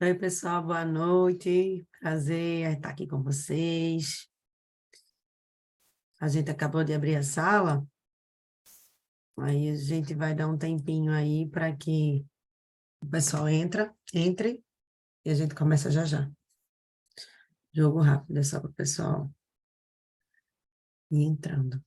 Oi, pessoal, boa noite. Prazer em estar aqui com vocês. A gente acabou de abrir a sala, aí a gente vai dar um tempinho aí para que o pessoal entre e a gente começa já já. Jogo rápido, é só para o pessoal ir entrando.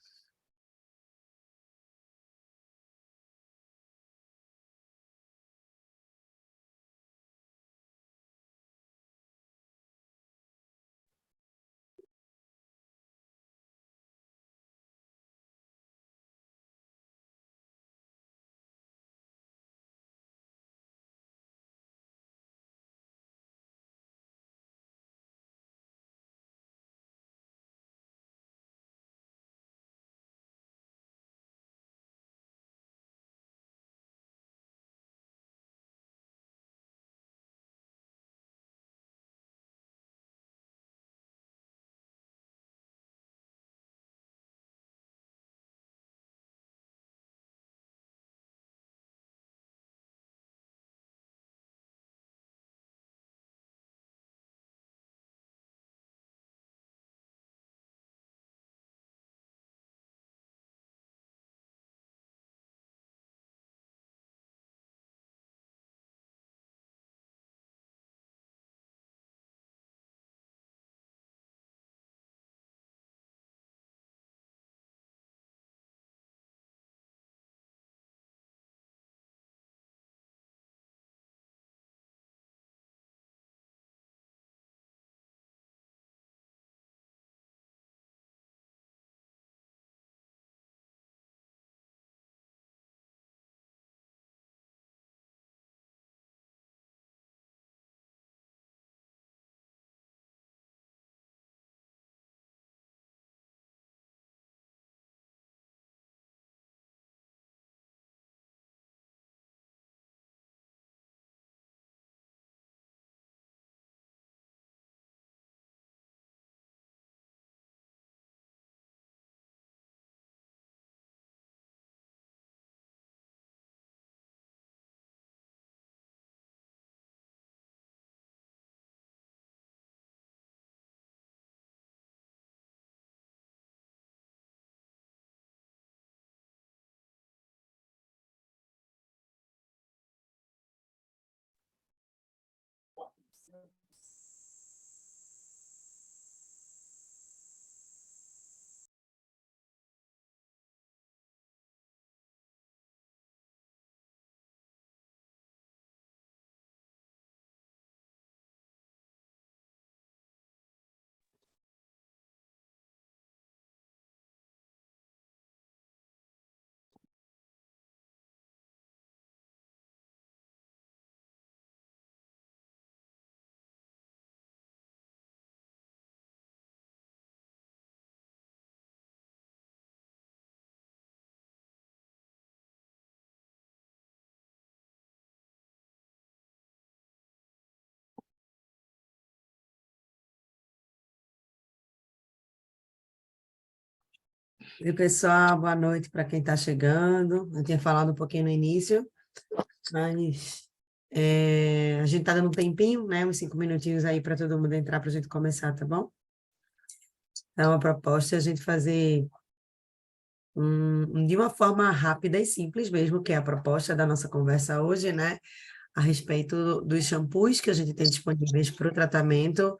Oi, pessoal, boa noite para quem está chegando. Eu tinha falado um pouquinho no início, mas a gente está dando um tempinho, né? Uns 5 minutinhos aí para todo mundo entrar para a gente começar, tá bom? Então, a proposta é a gente fazer de uma forma rápida e simples mesmo, que é a proposta da nossa conversa hoje, né? A respeito dos shampoos que a gente tem disponíveis para o tratamento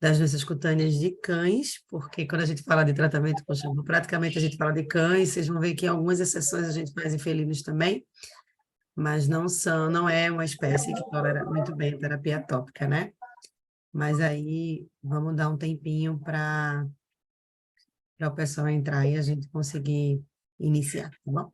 das doenças cutâneas de cães, porque quando a gente fala de tratamento com shampoo, praticamente a gente fala de cães, vocês vão ver que em algumas exceções a gente faz em felinos também, mas não é uma espécie que tolera muito bem a terapia tópica, né? Mas aí vamos dar um tempinho para o pessoal entrar e a gente conseguir iniciar, tá bom?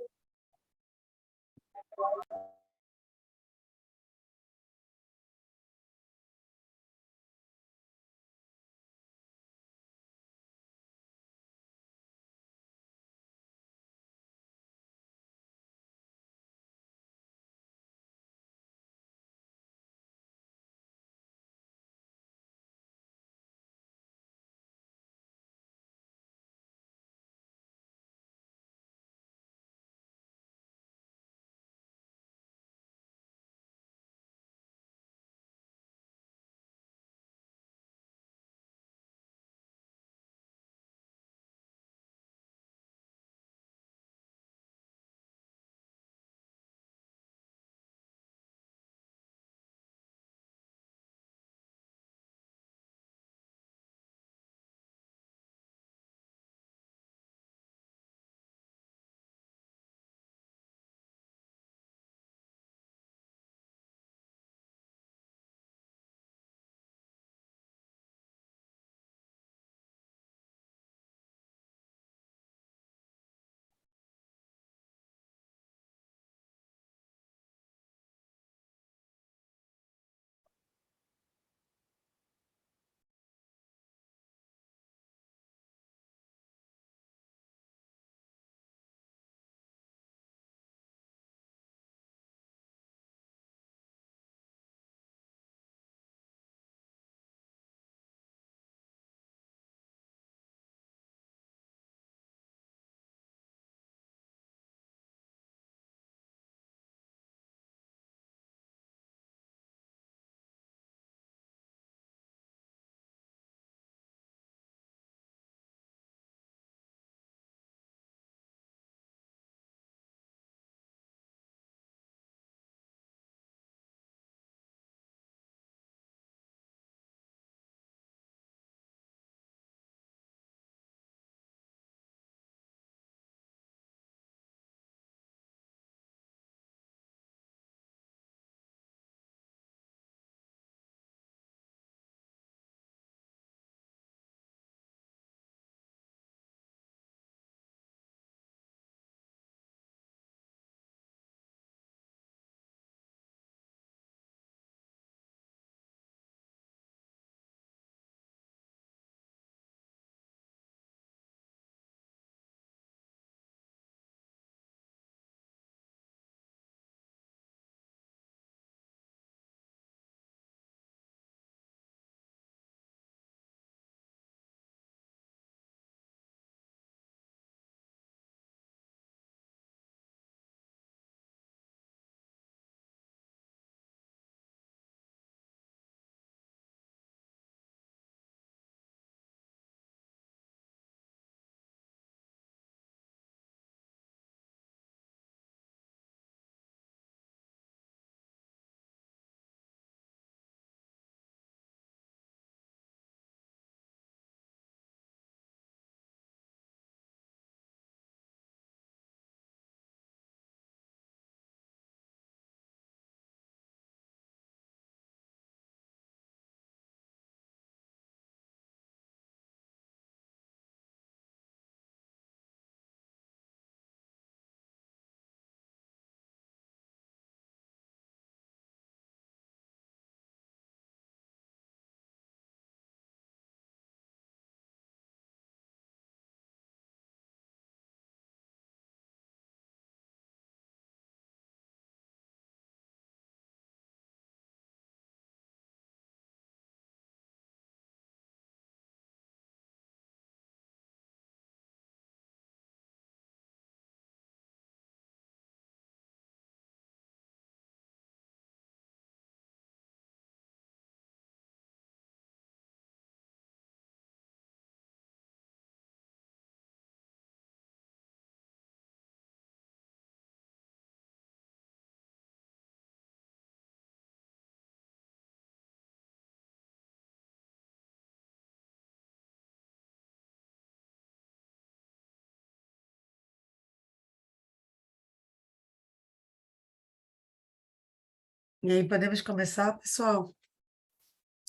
E aí, podemos começar, pessoal?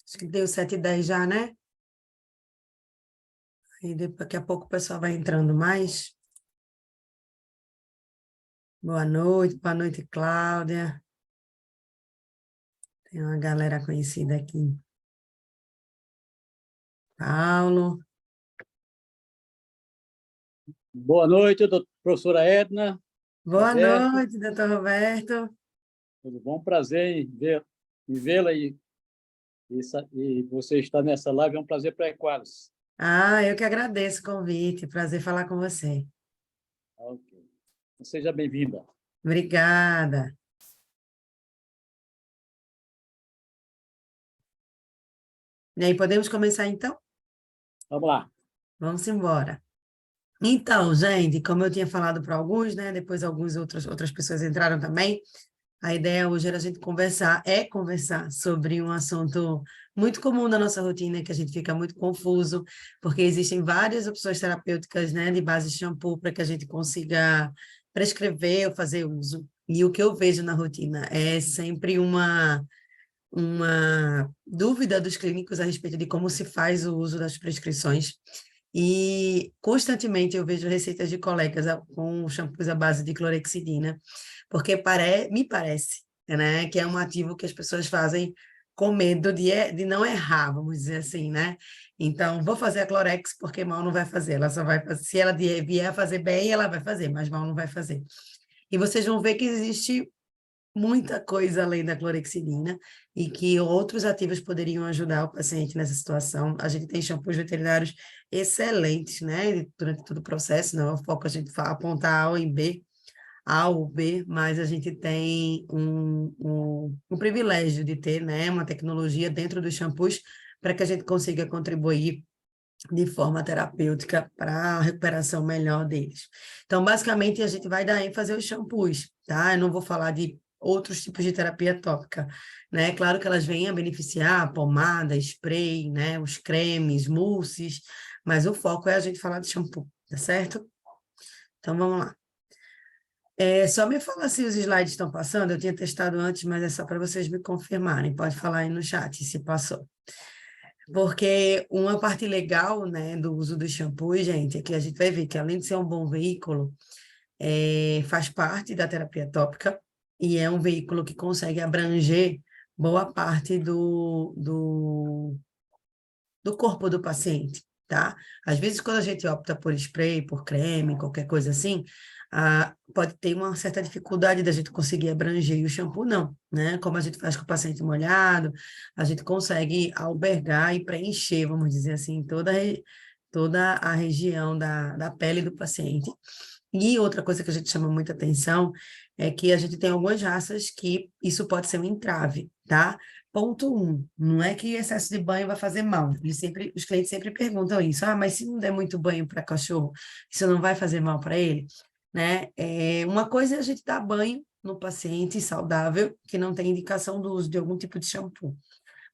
Acho que deu 7h10 já, né? E daqui a pouco o pessoal vai entrando mais. Boa noite, Cláudia. Tem uma galera conhecida aqui. Paulo. Boa noite, professora Edna, Boa Roberto. noite, doutor Roberto. Tudo bom? Prazer em vê-la e você estar nessa live. É um prazer para Equalis. Eu que agradeço o convite. Prazer falar com você. Ok. Seja bem-vinda. Obrigada. E aí, podemos começar então? Vamos lá. Vamos embora. Então, gente, como eu tinha falado para alguns, né? Depois outras pessoas entraram também. A ideia hoje era a gente conversar sobre um assunto muito comum na nossa rotina, que a gente fica muito confuso, porque existem várias opções terapêuticas, né, de base de shampoo para que a gente consiga prescrever ou fazer uso. E o que eu vejo na rotina é sempre uma dúvida dos clínicos a respeito de como se faz o uso das prescrições. E constantemente eu vejo receitas de colegas com shampoos à base de clorexidina, porque me parece, né, que é um ativo que as pessoas fazem com medo de não errar, vamos dizer assim, né? Então, vou fazer a Clorex porque mal não vai fazer, ela só vai fazer, se ela vier a fazer bem, ela vai fazer, mas mal não vai fazer. E vocês vão ver que existe muita coisa além da clorexidina e que outros ativos poderiam ajudar o paciente nessa situação. A gente tem shampoos veterinários excelentes, né, durante todo o processo, não é o foco a gente apontar A ou B, mas a gente tem um privilégio de ter, né, uma tecnologia dentro dos shampoos para que a gente consiga contribuir de forma terapêutica para a recuperação melhor deles. Então, basicamente, a gente vai dar ênfase aos shampoos, tá? Eu não vou falar de outros tipos de terapia tópica, né? Claro que elas vêm a beneficiar pomada, spray, né? Os cremes, mousses, mas o foco é a gente falar de shampoo, tá certo? Então, vamos lá. Só me fala se os slides estão passando, eu tinha testado antes, mas é só para vocês me confirmarem. Pode falar aí no chat se passou. Porque uma parte legal, né, do uso do shampoo, gente, é que a gente vai ver que além de ser um bom veículo, faz parte da terapia tópica e é um veículo que consegue abranger boa parte do corpo do paciente, tá? Às vezes, quando a gente opta por spray, por creme, qualquer coisa assim, pode ter uma certa dificuldade da gente conseguir abranger, e o shampoo não, né? Como a gente faz com o paciente molhado, a gente consegue albergar e preencher, vamos dizer assim, toda a região da pele do paciente. E outra coisa que a gente chama muita atenção é que a gente tem algumas raças que isso pode ser um entrave, tá? Ponto 1, não é que excesso de banho vai fazer mal. Os clientes sempre perguntam isso. Mas se não der muito banho para cachorro, isso não vai fazer mal para ele? Né? Uma coisa é a gente dar banho no paciente saudável, que não tem indicação do uso de algum tipo de shampoo.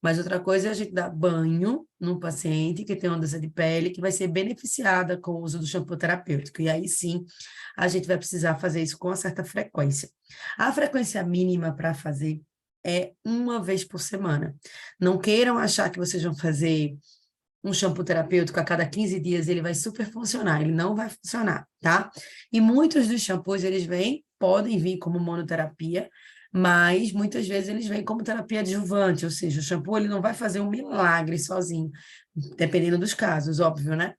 Mas outra coisa é a gente dar banho num paciente que tem uma doença de pele que vai ser beneficiada com o uso do shampoo terapêutico. E aí sim, a gente vai precisar fazer isso com uma certa frequência. A frequência mínima para fazer é uma vez por semana. Não queiram achar que vocês vão fazer um shampoo terapêutico a cada 15 dias, ele vai super funcionar, ele não vai funcionar, tá? E muitos dos shampoos, podem vir como monoterapia, mas muitas vezes eles vêm como terapia adjuvante, ou seja, o shampoo ele não vai fazer um milagre sozinho, dependendo dos casos, óbvio, né?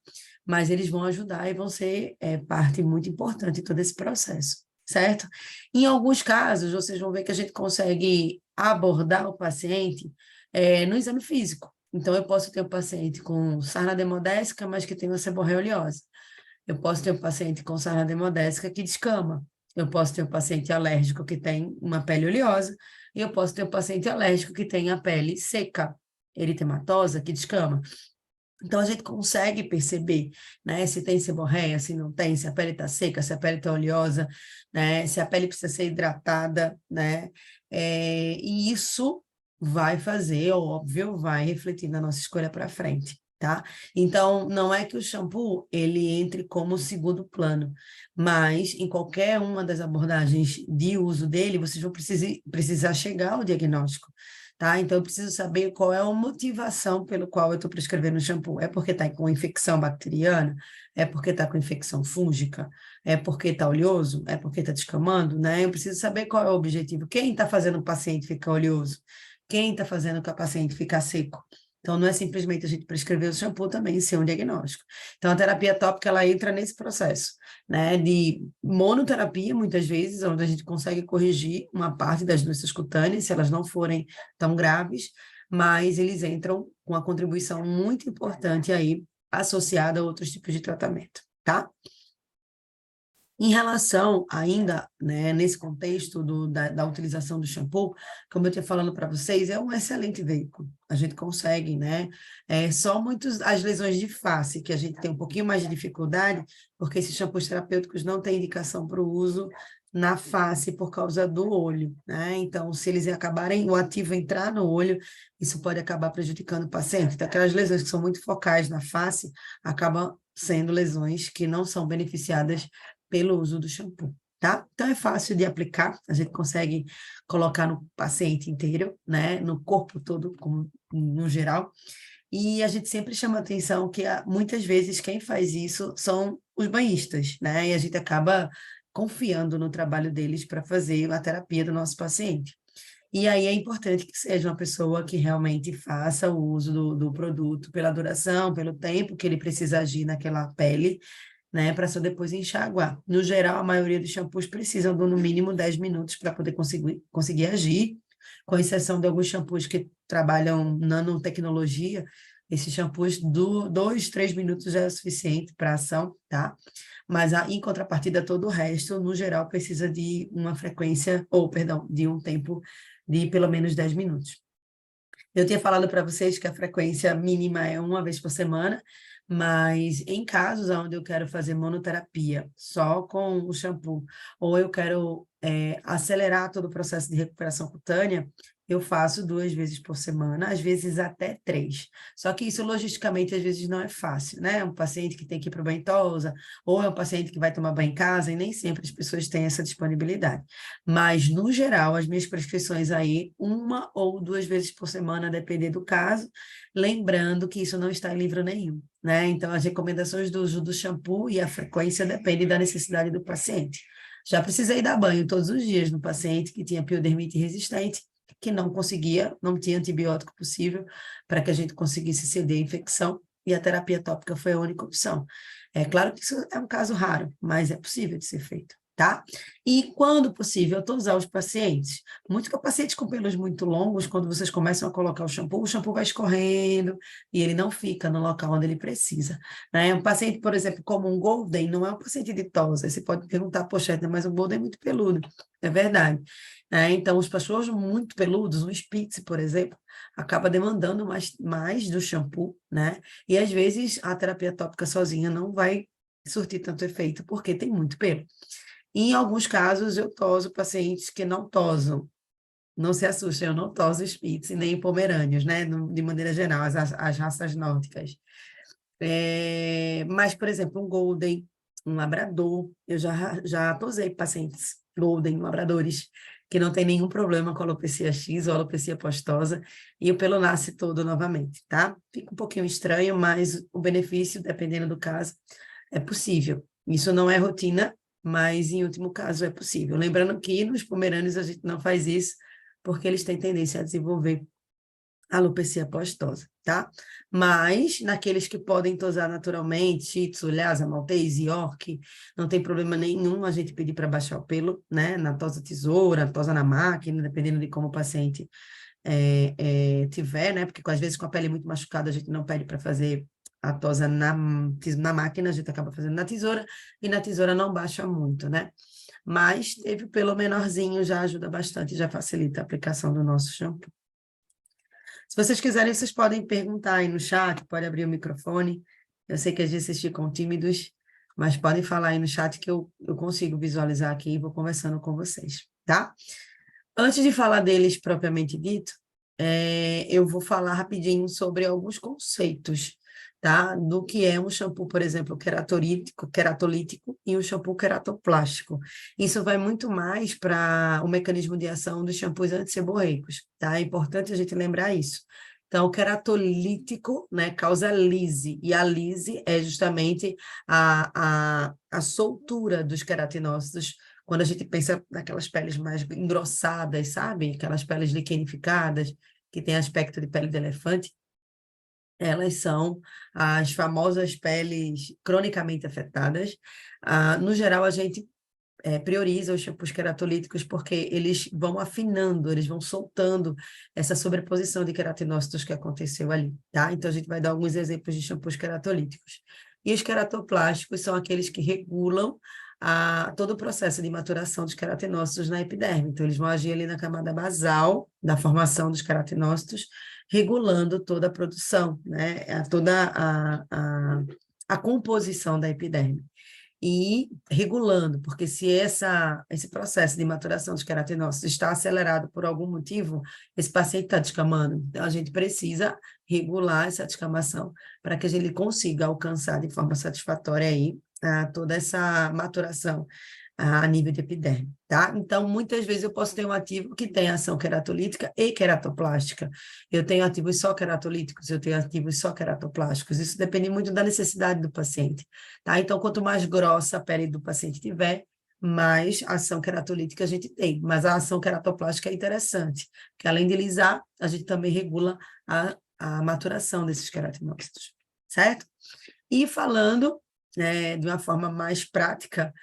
Mas eles vão ajudar e vão ser parte muito importante de todo esse processo, certo? Em alguns casos, vocês vão ver que a gente consegue abordar o paciente no exame físico. Então, eu posso ter um paciente com sarna demodésica, mas que tem uma seborreia oleosa. Eu posso ter um paciente com sarna demodésica que descama. Eu posso ter um paciente alérgico que tem uma pele oleosa. E eu posso ter um paciente alérgico que tem a pele seca, eritematosa, que descama. Então, a gente consegue perceber, né, se tem seborreia, se não tem, se a pele está seca, se a pele está oleosa, né, se a pele precisa ser hidratada, né, e isso vai fazer, óbvio, vai refletir na nossa escolha para frente, tá? Então, não é que o shampoo ele entre como segundo plano, mas em qualquer uma das abordagens de uso dele, vocês vão precisar chegar ao diagnóstico, tá? Então, eu preciso saber qual é a motivação pelo qual eu estou prescrevendo o shampoo. É porque está com infecção bacteriana? É porque está com infecção fúngica? É porque está oleoso? É porque está descamando, né? Eu preciso saber qual é o objetivo. Quem está fazendo o paciente ficar oleoso? Quem está fazendo com que o paciente ficar seco? Então, não é simplesmente a gente prescrever o shampoo também sem um diagnóstico. Então, a terapia tópica, ela entra nesse processo, né, de monoterapia, muitas vezes, onde a gente consegue corrigir uma parte das doenças cutâneas, se elas não forem tão graves, mas eles entram com uma contribuição muito importante aí, associada a outros tipos de tratamento, tá? Em relação ainda, né, nesse contexto da utilização do shampoo, como eu tinha falando para vocês, é um excelente veículo. A gente consegue, né? Só as lesões de face, que a gente tem um pouquinho mais de dificuldade, porque esses shampoos terapêuticos não têm indicação para o uso na face por causa do olho, né? Então, se eles acabarem, o ativo entrar no olho, isso pode acabar prejudicando o paciente. Então, aquelas lesões que são muito focais na face, acabam sendo lesões que não são beneficiadas pelo uso do shampoo, tá? Então é fácil de aplicar, a gente consegue colocar no paciente inteiro, né? No corpo todo, como, no geral. E a gente sempre chama atenção que muitas vezes quem faz isso são os banhistas, né? E a gente acaba confiando no trabalho deles para fazer a terapia do nosso paciente. E aí é importante que seja uma pessoa que realmente faça o uso do produto pela duração, pelo tempo que ele precisa agir naquela pele, né, para só depois enxaguar. No geral, a maioria dos shampoos precisam de no mínimo 10 minutos para poder conseguir agir, com exceção de alguns shampoos que trabalham nanotecnologia, esses shampoos, 2, 3 minutos já é suficiente para ação, tá? Mas, em contrapartida, todo o resto, no geral, precisa de uma frequência, ou, perdão, de um tempo de pelo menos 10 minutos. Eu tinha falado para vocês que a frequência mínima é uma vez por semana, mas em casos onde eu quero fazer monoterapia só com o shampoo, ou eu quero acelerar todo o processo de recuperação cutânea, eu faço 2 vezes por semana, às vezes até 3. Só que isso, logisticamente, às vezes não é fácil, né? É um paciente que tem que ir para o banho-tosa, ou é um paciente que vai tomar banho em casa, e nem sempre as pessoas têm essa disponibilidade. Mas, no geral, as minhas prescrições aí, 1 ou 2 vezes por semana, a depender do caso, lembrando que isso não está em livro nenhum, né? Então, as recomendações do uso do shampoo e a frequência dependem da necessidade do paciente. Já precisei dar banho todos os dias no paciente que tinha piodermite resistente, que não conseguia, não tinha antibiótico possível para que a gente conseguisse ceder a infecção, e a terapia tópica foi a única opção. É claro que isso é um caso raro, mas é possível de ser feito, tá? E, quando possível, tosar os pacientes. Muito com pacientes com pelos muito longos, quando vocês começam a colocar o shampoo vai escorrendo e ele não fica no local onde ele precisa, né? Um paciente, por exemplo, como um Golden, não é um paciente de tosa. Você pode perguntar, poxa, mas o Golden é muito peludo. É verdade, né? Então, os cachorros muito peludos, um Spitz, por exemplo, acaba demandando mais do shampoo, né? E, às vezes, a terapia tópica sozinha não vai surtir tanto efeito, porque tem muito pelo. Em alguns casos, eu toso pacientes que não tosam. Não se assustem, eu não toso Spitz nem Pomerânios, né? De maneira geral, as raças nórdicas. Mas, por exemplo, um Golden, um Labrador, eu já tosei pacientes Golden, Labradores, que não tem nenhum problema com alopecia X ou alopecia postosa, e o pelo nasce todo novamente, tá? Fica um pouquinho estranho, mas o benefício, dependendo do caso, é possível. Isso não é rotina, mas em último caso é possível. Lembrando que nos pomerâneos a gente não faz isso, porque eles têm tendência a desenvolver alopecia postosa, tá? Mas naqueles que podem tosar naturalmente, Shih Tzu, Lhasa, Maltese, York, não tem problema nenhum a gente pedir para baixar o pelo, né? Na tosa tesoura, tosa na máquina, dependendo de como o paciente tiver, né? Porque às vezes com a pele muito machucada a gente não pede para fazer a tosa na máquina, a gente acaba fazendo na tesoura, e na tesoura não baixa muito, né? Mas teve o pelo menorzinho, já ajuda bastante, já facilita a aplicação do nosso shampoo. Se vocês quiserem, vocês podem perguntar aí no chat, pode abrir o microfone. Eu sei que às vezes vocês ficam tímidos, mas podem falar aí no chat que eu consigo visualizar aqui e vou conversando com vocês, tá? Antes de falar deles propriamente dito, eu vou falar rapidinho sobre alguns conceitos, tá? Do que é um shampoo, por exemplo, queratolítico e um shampoo queratoplástico. Isso vai muito mais para o mecanismo de ação dos shampoos antisseborreicos, tá? É importante a gente lembrar isso. Então, o queratolítico, né, causa lise, e a lise é justamente a soltura dos queratinócitos, quando a gente pensa naquelas peles mais engrossadas, sabe? Aquelas peles liquenificadas, que tem aspecto de pele de elefante, elas são as famosas peles cronicamente afetadas. No geral, a gente prioriza os shampoos queratolíticos porque eles vão afinando, eles vão soltando essa sobreposição de queratinócitos que aconteceu ali, tá? Então, a gente vai dar alguns exemplos de shampoos queratolíticos. E os queratoplásticos são aqueles que regulam todo o processo de maturação dos queratinócitos na epiderme. Então, eles vão agir ali na camada basal da formação dos queratinócitos, regulando toda a produção, né? Toda a composição da epiderme e regulando, porque se esse processo de maturação dos queratinócitos está acelerado por algum motivo, esse paciente está descamando. Então, a gente precisa regular essa descamação para que ele consiga alcançar de forma satisfatória aí toda essa maturação a nível de epiderme, tá? Então, muitas vezes eu posso ter um ativo que tem ação queratolítica e queratoplástica. Eu tenho ativos só queratolíticos, eu tenho ativos só queratoplásticos. Isso depende muito da necessidade do paciente, tá? Então, quanto mais grossa a pele do paciente tiver, mais ação queratolítica a gente tem. Mas a ação queratoplástica é interessante, porque além de lisar, a gente também regula a maturação desses queratinócitos, certo? E falando, de uma forma mais prática,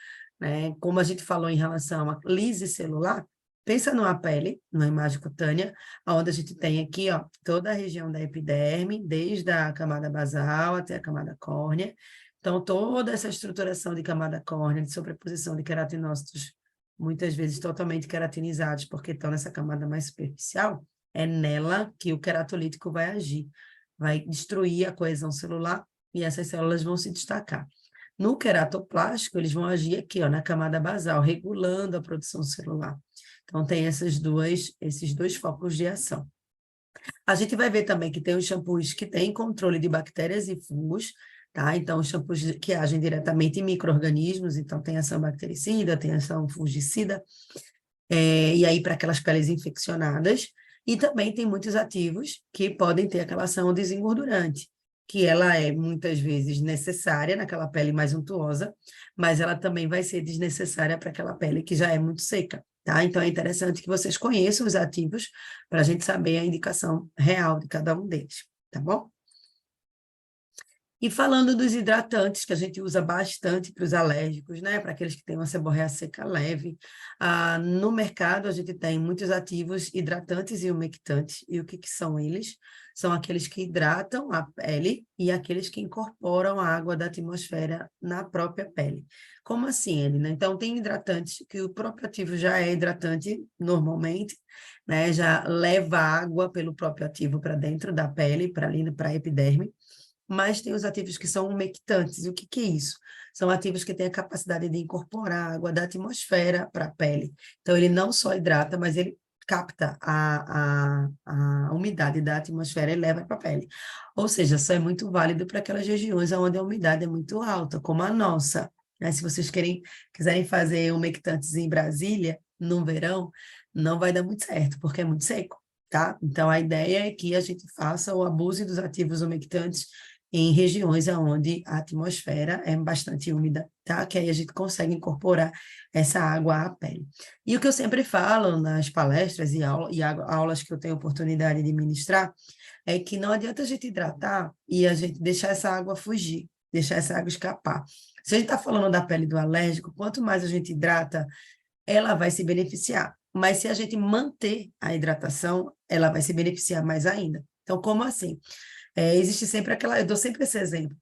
né, como a gente falou em relação à lise celular, pensa numa pele, numa imagem cutânea, onde a gente tem aqui, ó, toda a região da epiderme, desde a camada basal até a camada córnea. Então, toda essa estruturação de camada córnea, de sobreposição de queratinócitos, muitas vezes totalmente queratinizados, porque estão nessa camada mais superficial, é nela que o queratolítico vai agir, vai destruir a coesão celular e essas células vão se destacar. No queratoplástico, eles vão agir aqui, ó, na camada basal, regulando a produção celular. Então, tem esses dois focos de ação. A gente vai ver também que tem os shampoos que têm controle de bactérias e fungos, tá? Então, os shampoos que agem diretamente em micro-organismos, então tem ação bactericida, tem ação fungicida, e aí para aquelas peles infeccionadas, e também tem muitos ativos que podem ter aquela ação desengordurante, que ela é muitas vezes necessária naquela pele mais untuosa, mas ela também vai ser desnecessária para aquela pele que já é muito seca, tá? Então é interessante que vocês conheçam os ativos para a gente saber a indicação real de cada um deles, tá bom? E falando dos hidratantes, que a gente usa bastante para os alérgicos, né? Para aqueles que têm uma seborreia seca leve. No mercado, a gente tem muitos ativos hidratantes e umectantes. E o que são eles? São aqueles que hidratam a pele e aqueles que incorporam a água da atmosfera na própria pele. Como assim, Elina? Então, tem hidratantes que o próprio ativo já é hidratante normalmente, né? Já leva água pelo próprio ativo para dentro da pele, para ali, para a epiderme. Mas tem os ativos que são umectantes. E o que é isso? São ativos que têm a capacidade de incorporar água da atmosfera para a pele. Então, ele não só hidrata, mas ele capta a umidade da atmosfera e leva para a pele. Ou seja, só é muito válido para aquelas regiões onde a umidade é muito alta, como a nossa. Né? Se vocês quiserem fazer umectantes em Brasília, no verão, não vai dar muito certo, porque é muito seco. Tá? Então, a ideia é que a gente faça o abuso dos ativos umectantes em regiões onde a atmosfera é bastante úmida, tá? Que aí a gente consegue incorporar essa água à pele. E o que eu sempre falo nas palestras e aulas que eu tenho oportunidade de ministrar é que não adianta a gente hidratar e a gente deixar essa água fugir, deixar essa água escapar. Se a gente está falando da pele do alérgico, quanto mais a gente hidrata, ela vai se beneficiar. Mas se a gente manter a hidratação, ela vai se beneficiar mais ainda. Então, como assim? Existe sempre eu dou sempre esse exemplo,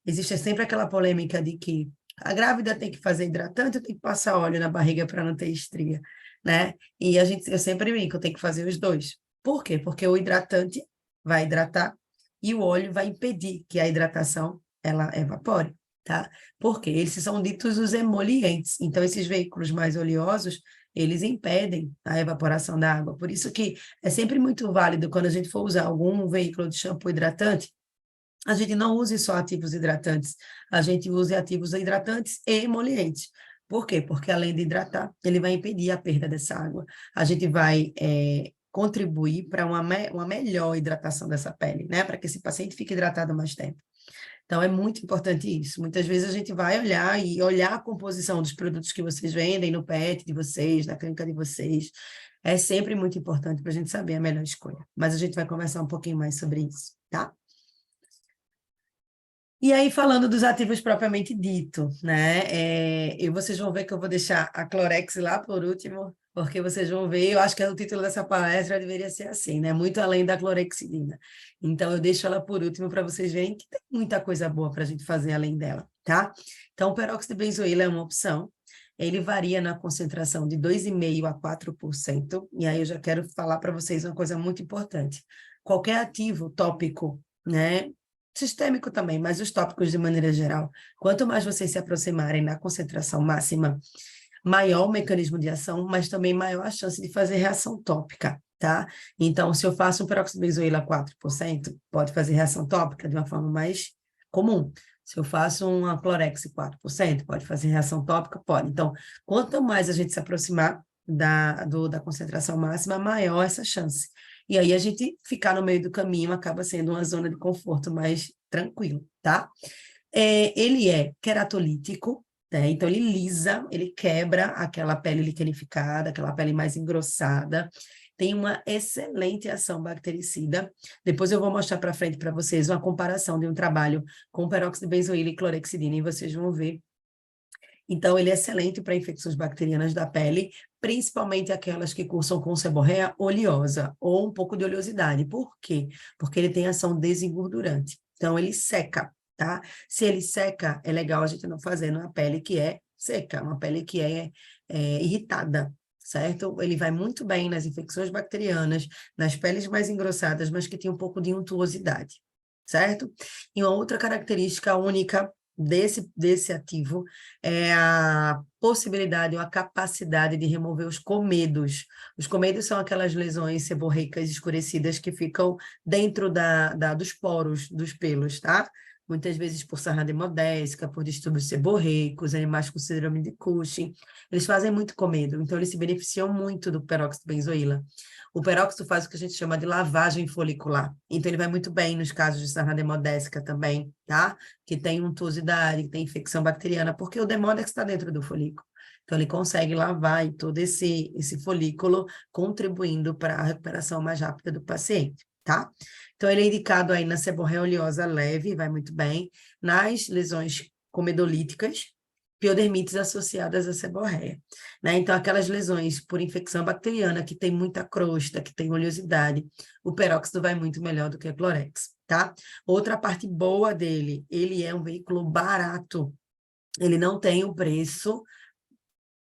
existe sempre aquela polêmica de que a grávida tem que fazer hidratante ou tem que passar óleo na barriga para não ter estria, né? E eu sempre brinco, eu tenho que fazer os dois. Por quê? Porque o hidratante vai hidratar e o óleo vai impedir que a hidratação ela evapore, tá? Porque eles são ditos os emolientes. Então, esses veículos mais oleosos, eles impedem a evaporação da água. Por isso que é sempre muito válido, quando a gente for usar algum veículo de shampoo hidratante, a gente não use só ativos hidratantes, a gente use ativos hidratantes e emolientes. Por quê? Porque além de hidratar, ele vai impedir a perda dessa água. A gente vai contribuir para uma melhor hidratação dessa pele, né? Para que esse paciente fique hidratado mais tempo. Então, é muito importante isso. Muitas vezes a gente vai olhar a composição dos produtos que vocês vendem no PET de vocês, na clínica de vocês. É sempre muito importante para a gente saber a melhor escolha. Mas a gente vai conversar um pouquinho mais sobre isso, tá? E aí, falando dos ativos propriamente dito, né? E vocês vão ver que eu vou deixar a Clorex lá por último, porque vocês vão ver, eu acho que o título dessa palestra deveria ser assim, né? Muito além da clorexidina. Então, eu deixo ela por último para vocês verem que tem muita coisa boa para a gente fazer além dela, tá? Então, o peróxido de benzoíla é uma opção. Ele varia na concentração de 2,5% a 4%. E aí, eu já quero falar para vocês uma coisa muito importante. Qualquer ativo tópico, né? Sistêmico também, mas os tópicos de maneira geral. Quanto mais vocês se aproximarem da concentração máxima, maior o mecanismo de ação, mas também maior a chance de fazer reação tópica, tá? Então, se eu faço um peróxido de benzoíla a 4%, pode fazer reação tópica de uma forma mais comum. Se eu faço uma Clorex 4%, pode fazer reação tópica? Pode. Então, quanto mais a gente se aproximar da concentração máxima, maior essa chance. E aí a gente ficar no meio do caminho acaba sendo uma zona de conforto mais tranquilo, tá? Ele é queratolítico, né? Então ele lisa, ele quebra aquela pele liquenificada, aquela pele mais engrossada, tem uma excelente ação bactericida. Depois eu vou mostrar para frente para vocês uma comparação de um trabalho com peróxido de benzoíla e clorexidina, e vocês vão ver. Então, ele é excelente para infecções bacterianas da pele, principalmente aquelas que cursam com seborreia oleosa ou um pouco de oleosidade. Por quê? Porque ele tem ação desengordurante. Então, ele seca, tá? Se ele seca, é legal a gente não fazer numa pele que é seca, uma pele que é irritada, certo? Ele vai muito bem nas infecções bacterianas, nas peles mais engrossadas, mas que tem um pouco de untuosidade, certo? E uma outra característica única desse ativo é a possibilidade ou a capacidade de remover os comedos. Os comedos são aquelas lesões seborreicas escurecidas que ficam dentro dos poros dos pelos, tá? Muitas vezes por sarna demodésica, por distúrbios seborreicos, animais com síndrome de Cushing, eles fazem muito comedo, então eles se beneficiam muito do peróxido de benzoíla. O peróxido faz o que a gente chama de lavagem folicular, então ele vai muito bem nos casos de sarna demodésica também, tá? Que tem untuosidade, que tem infecção bacteriana, porque o Demodex está dentro do folículo. Então, ele consegue lavar todo esse folículo, contribuindo para a recuperação mais rápida do paciente, tá? Então, ele é indicado aí na seborreia oleosa leve, vai muito bem, nas lesões comedolíticas, piodermites associadas à seborreia, né? Então, aquelas lesões por infecção bacteriana que tem muita crosta, que tem oleosidade, o peróxido vai muito melhor do que a Clorex, tá? Outra parte boa dele, ele é um veículo barato, ele não tem o preço,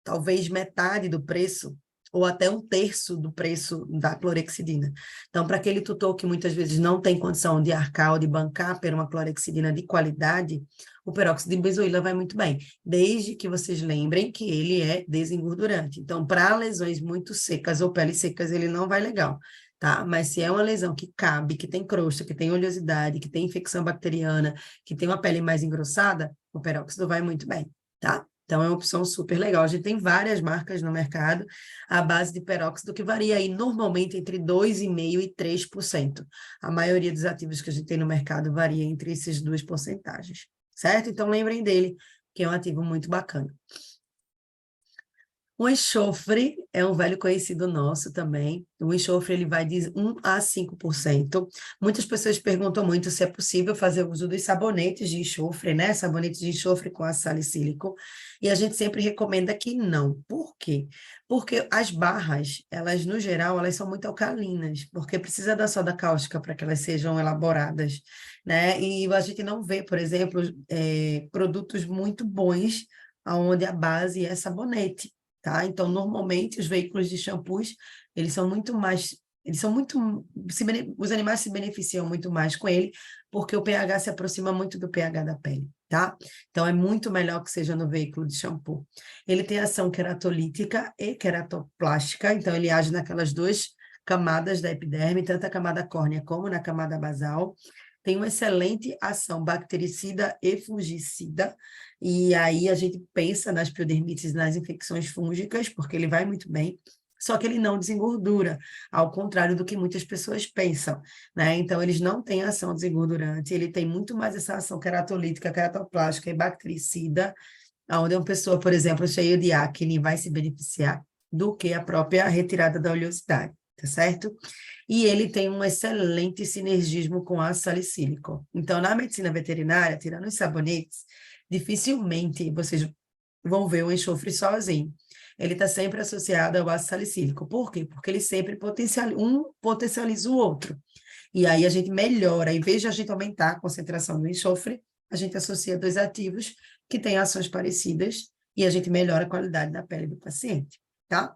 talvez metade do preço, ou até um terço do preço da clorexidina. Então, para aquele tutor que muitas vezes não tem condição de arcar ou de bancar por uma clorexidina de qualidade, o peróxido de benzoíla vai muito bem, desde que vocês lembrem que ele é desengordurante. Então, para lesões muito secas ou peles secas, ele não vai legal, tá? Mas se é uma lesão que cabe, que tem crosta, que tem oleosidade, que tem infecção bacteriana, que tem uma pele mais engrossada, o peróxido vai muito bem, tá? Então, é uma opção super legal. A gente tem várias marcas no mercado à base de peróxido, que varia aí normalmente entre 2,5% e 3%. A maioria dos ativos que a gente tem no mercado varia entre essas duas porcentagens, certo? Então, lembrem dele, que é um ativo muito bacana. O enxofre é um velho conhecido nosso também. O enxofre ele vai de 1 a 5%. Muitas pessoas perguntam muito se é possível fazer uso dos sabonetes de enxofre, né? Sabonetes de enxofre com ácido salicílico. E a gente sempre recomenda que não. Por quê? Porque as barras, elas, no geral, elas são muito alcalinas, porque precisa da soda cáustica para que elas sejam elaboradas, né? E a gente não vê, por exemplo, produtos muito bons onde a base é sabonete. Tá? Então, normalmente, os veículos de shampoos, eles são muito mais, os animais se beneficiam muito mais com ele, porque o pH se aproxima muito do pH da pele, tá? Então, é muito melhor que seja no veículo de shampoo. Ele tem ação queratolítica e queratoplástica, então ele age naquelas duas camadas da epiderme, tanto a camada córnea como na camada basal. tem uma excelente ação bactericida e fungicida, e aí a gente pensa nas piodermites, nas infecções fúngicas, porque ele vai muito bem, só que ele não desengordura, ao contrário do que muitas pessoas pensam, né? Então, eles não têm ação desengordurante, ele tem muito mais essa ação queratolítica, queratoplástica e bactericida, onde uma pessoa, por exemplo, cheia de acne vai se beneficiar do que a própria retirada da oleosidade, tá certo? E ele tem um excelente sinergismo com ácido salicílico. Então, na medicina veterinária, tirando os sabonetes, dificilmente vocês vão ver o enxofre sozinho. Ele está sempre associado ao ácido salicílico. Por quê? Porque ele sempre potencializa o outro. E aí a gente melhora, em vez de a gente aumentar a concentração do enxofre, a gente associa dois ativos que têm ações parecidas e a gente melhora a qualidade da pele do paciente, tá?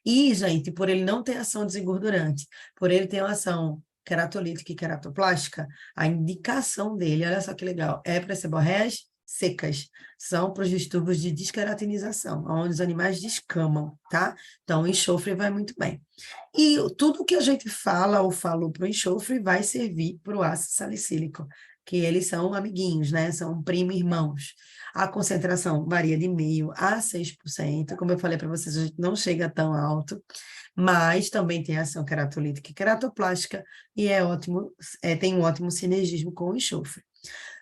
E, gente, por ele não ter ação desengordurante, por ele ter uma ação queratolítica e queratoplástica, a indicação dele, olha só que legal, é para seborreias secas, são para os distúrbios de desqueratinização, onde os animais descamam, tá? Então, o enxofre vai muito bem. E tudo que a gente fala ou falou para o enxofre vai servir para o ácido salicílico, que eles são amiguinhos, né? São primo-irmãos. A concentração varia de 0,5% a 6%. Como eu falei para vocês, a gente não chega tão alto, mas também tem ação queratolítica e queratoplástica, e é ótimo, tem um ótimo sinergismo com o enxofre.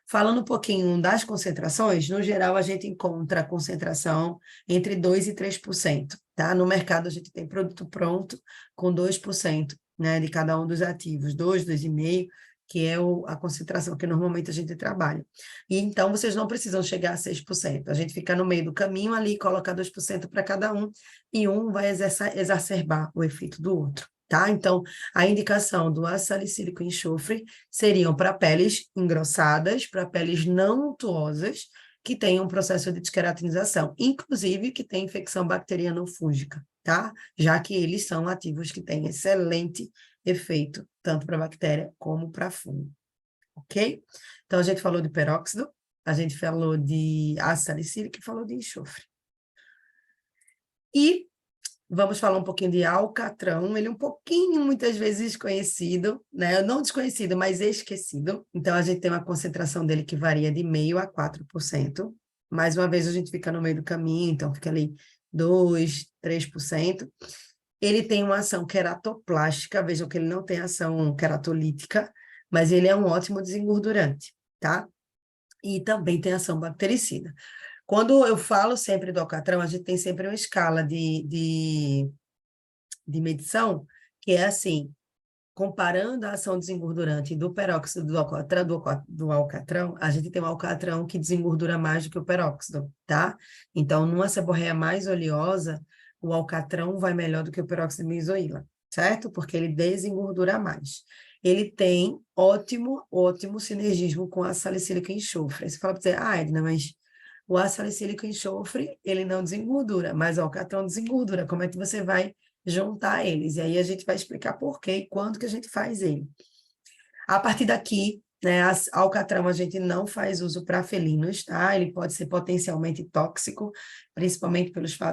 Falando um pouquinho das concentrações, no geral a gente encontra a concentração entre 2% e 3%, tá? No mercado a gente tem produto pronto com 2%, né, de cada um dos ativos, 2, 2,5%, que é a concentração que normalmente a gente trabalha. E então vocês não precisam chegar a 6%, a gente fica no meio do caminho ali, coloca 2% para cada um, e um vai exacerbar o efeito do outro. Tá? Então, a indicação do ácido salicílico e enxofre seriam para peles engrossadas, para peles não untuosas, que têm um processo de desqueratinização, inclusive que tem infecção bacteriana ou fúngica, tá? Já que eles são ativos que têm excelente efeito, tanto para bactéria como para fungo, ok? Então, a gente falou de peróxido, a gente falou de ácido salicílico e falou de enxofre. E vamos falar um pouquinho de alcatrão, ele é um pouquinho, muitas vezes, desconhecido, né? Não desconhecido, mas esquecido. Então, a gente tem uma concentração dele que varia de 0,5% a 4%. Mais uma vez, a gente fica no meio do caminho, então fica ali 2%, 3%. Ele tem uma ação queratoplástica, vejam que ele não tem ação queratolítica, mas ele é um ótimo desengordurante, tá? E também tem ação bactericida. Quando eu falo sempre do alcatrão, a gente tem sempre uma escala de medição, que é assim, comparando a ação desengordurante do peróxido do alcatrão, a gente tem um alcatrão que desengordura mais do que o peróxido, tá? Então, numa seborreia mais oleosa, o alcatrão vai melhor do que o peróxido de benzoíla, certo? Porque ele desengordura mais. Ele tem ótimo sinergismo com a salicílica e enxofre. Aí você fala para você, Edna, mas o ácido salicílico e enxofre, ele não desengordura, mas o alcatrão desengordura. Como é que você vai juntar eles? E aí a gente vai explicar por quê e quando que a gente faz ele. A partir daqui, né, alcatrão a gente não faz uso para felinos, tá? Ele pode ser potencialmente tóxico, principalmente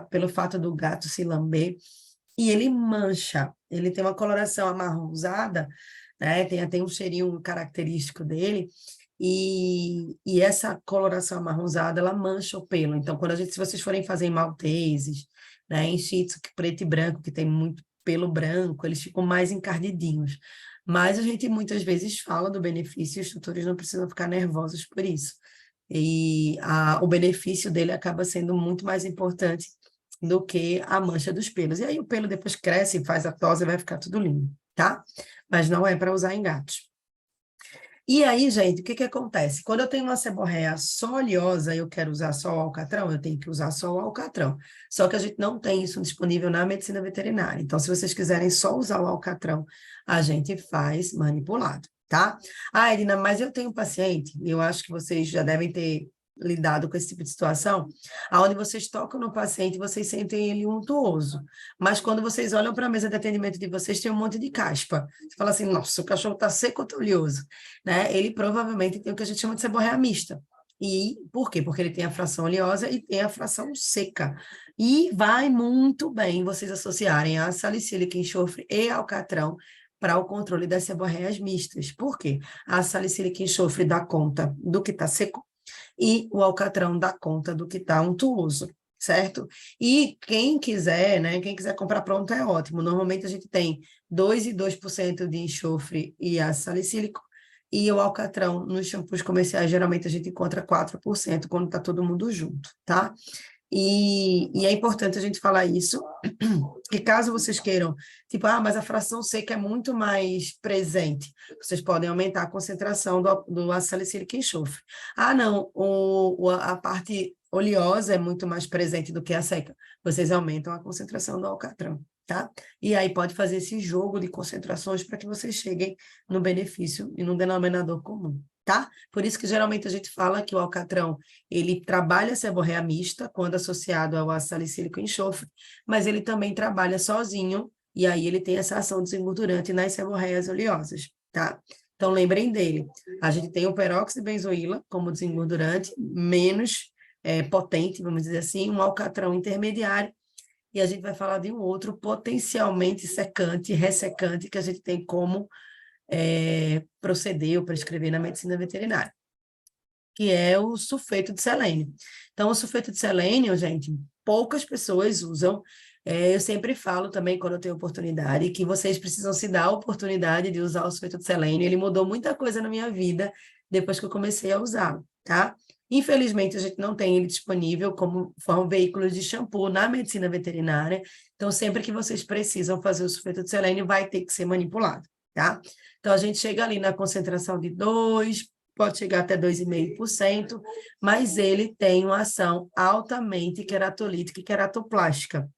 pelo fato do gato se lamber. E ele mancha, ele tem uma coloração amarronzada, né? Tem até um cheirinho característico dele, e essa coloração amarronzada, ela mancha o pelo. Então, se vocês forem fazer em malteses, né, em shih tzu preto e branco, que tem muito pelo branco, eles ficam mais encardidinhos. Mas a gente muitas vezes fala do benefício e os tutores não precisam ficar nervosos por isso. E o benefício dele acaba sendo muito mais importante do que a mancha dos pelos. E aí o pelo depois cresce, faz a tosa e vai ficar tudo lindo, tá? Mas não é para usar em gatos. E aí, gente, o que acontece? Quando eu tenho uma seborreia só oleosa e eu quero usar só o alcatrão, eu tenho que usar só o alcatrão. Só que a gente não tem isso disponível na medicina veterinária. Então, se vocês quiserem só usar o alcatrão, a gente faz manipulado, tá? Edna, mas eu tenho um paciente, e eu acho que vocês já devem ter lidado com esse tipo de situação, onde vocês tocam no paciente e vocês sentem ele untuoso. Mas quando vocês olham para a mesa de atendimento de vocês, tem um monte de caspa. Você fala assim, nossa, o cachorro está seco ou tá oleoso? Né? Ele provavelmente tem o que a gente chama de seborreia mista. E por quê? Porque ele tem a fração oleosa e tem a fração seca. E vai muito bem vocês associarem a salicílica, enxofre e alcatrão para o controle das seborreias mistas. Por quê? A salicílica enxofre dá conta do que está seco e o alcatrão dá conta do que está untuoso, certo? E quem quiser, né, quem quiser comprar pronto é ótimo. Normalmente a gente tem 2% de enxofre e ácido salicílico, e o alcatrão nos shampoos comerciais, geralmente a gente encontra 4% quando está todo mundo junto, tá? E é importante a gente falar isso, que caso vocês queiram, tipo, mas a fração seca é muito mais presente, vocês podem aumentar a concentração do ácido salicílico e enxofre. Não, a parte oleosa é muito mais presente do que a seca. Vocês aumentam a concentração do alcatrão, tá? E aí pode fazer esse jogo de concentrações para que vocês cheguem no benefício e no denominador comum, tá? Por isso que geralmente a gente fala que o alcatrão ele trabalha a seborreia mista quando associado ao ácido salicílico e enxofre, mas ele também trabalha sozinho, e aí ele tem essa ação desengordurante nas seborreias oleosas, tá? Então, lembrem dele. A gente tem o peróxido de benzoíla como desengordurante, menos potente, vamos dizer assim, um alcatrão intermediário, e a gente vai falar de um outro potencialmente secante, ressecante, que a gente tem como proceder ou prescrever na medicina veterinária, que é o sulfeto de selênio. Então, o sulfeto de selênio, gente, poucas pessoas usam. Eu sempre falo também, quando eu tenho oportunidade, que vocês precisam se dar a oportunidade de usar o sulfeto de selênio. Ele mudou muita coisa na minha vida depois que eu comecei a usá-lo, tá? Infelizmente, a gente não tem ele disponível como veículo de shampoo na medicina veterinária. Então, sempre que vocês precisam fazer o sulfeto de selênio, vai ter que ser manipulado, tá? Então, a gente chega ali na concentração de 2, pode chegar até 2,5%, mas ele tem uma ação altamente queratolítica e queratoplástica.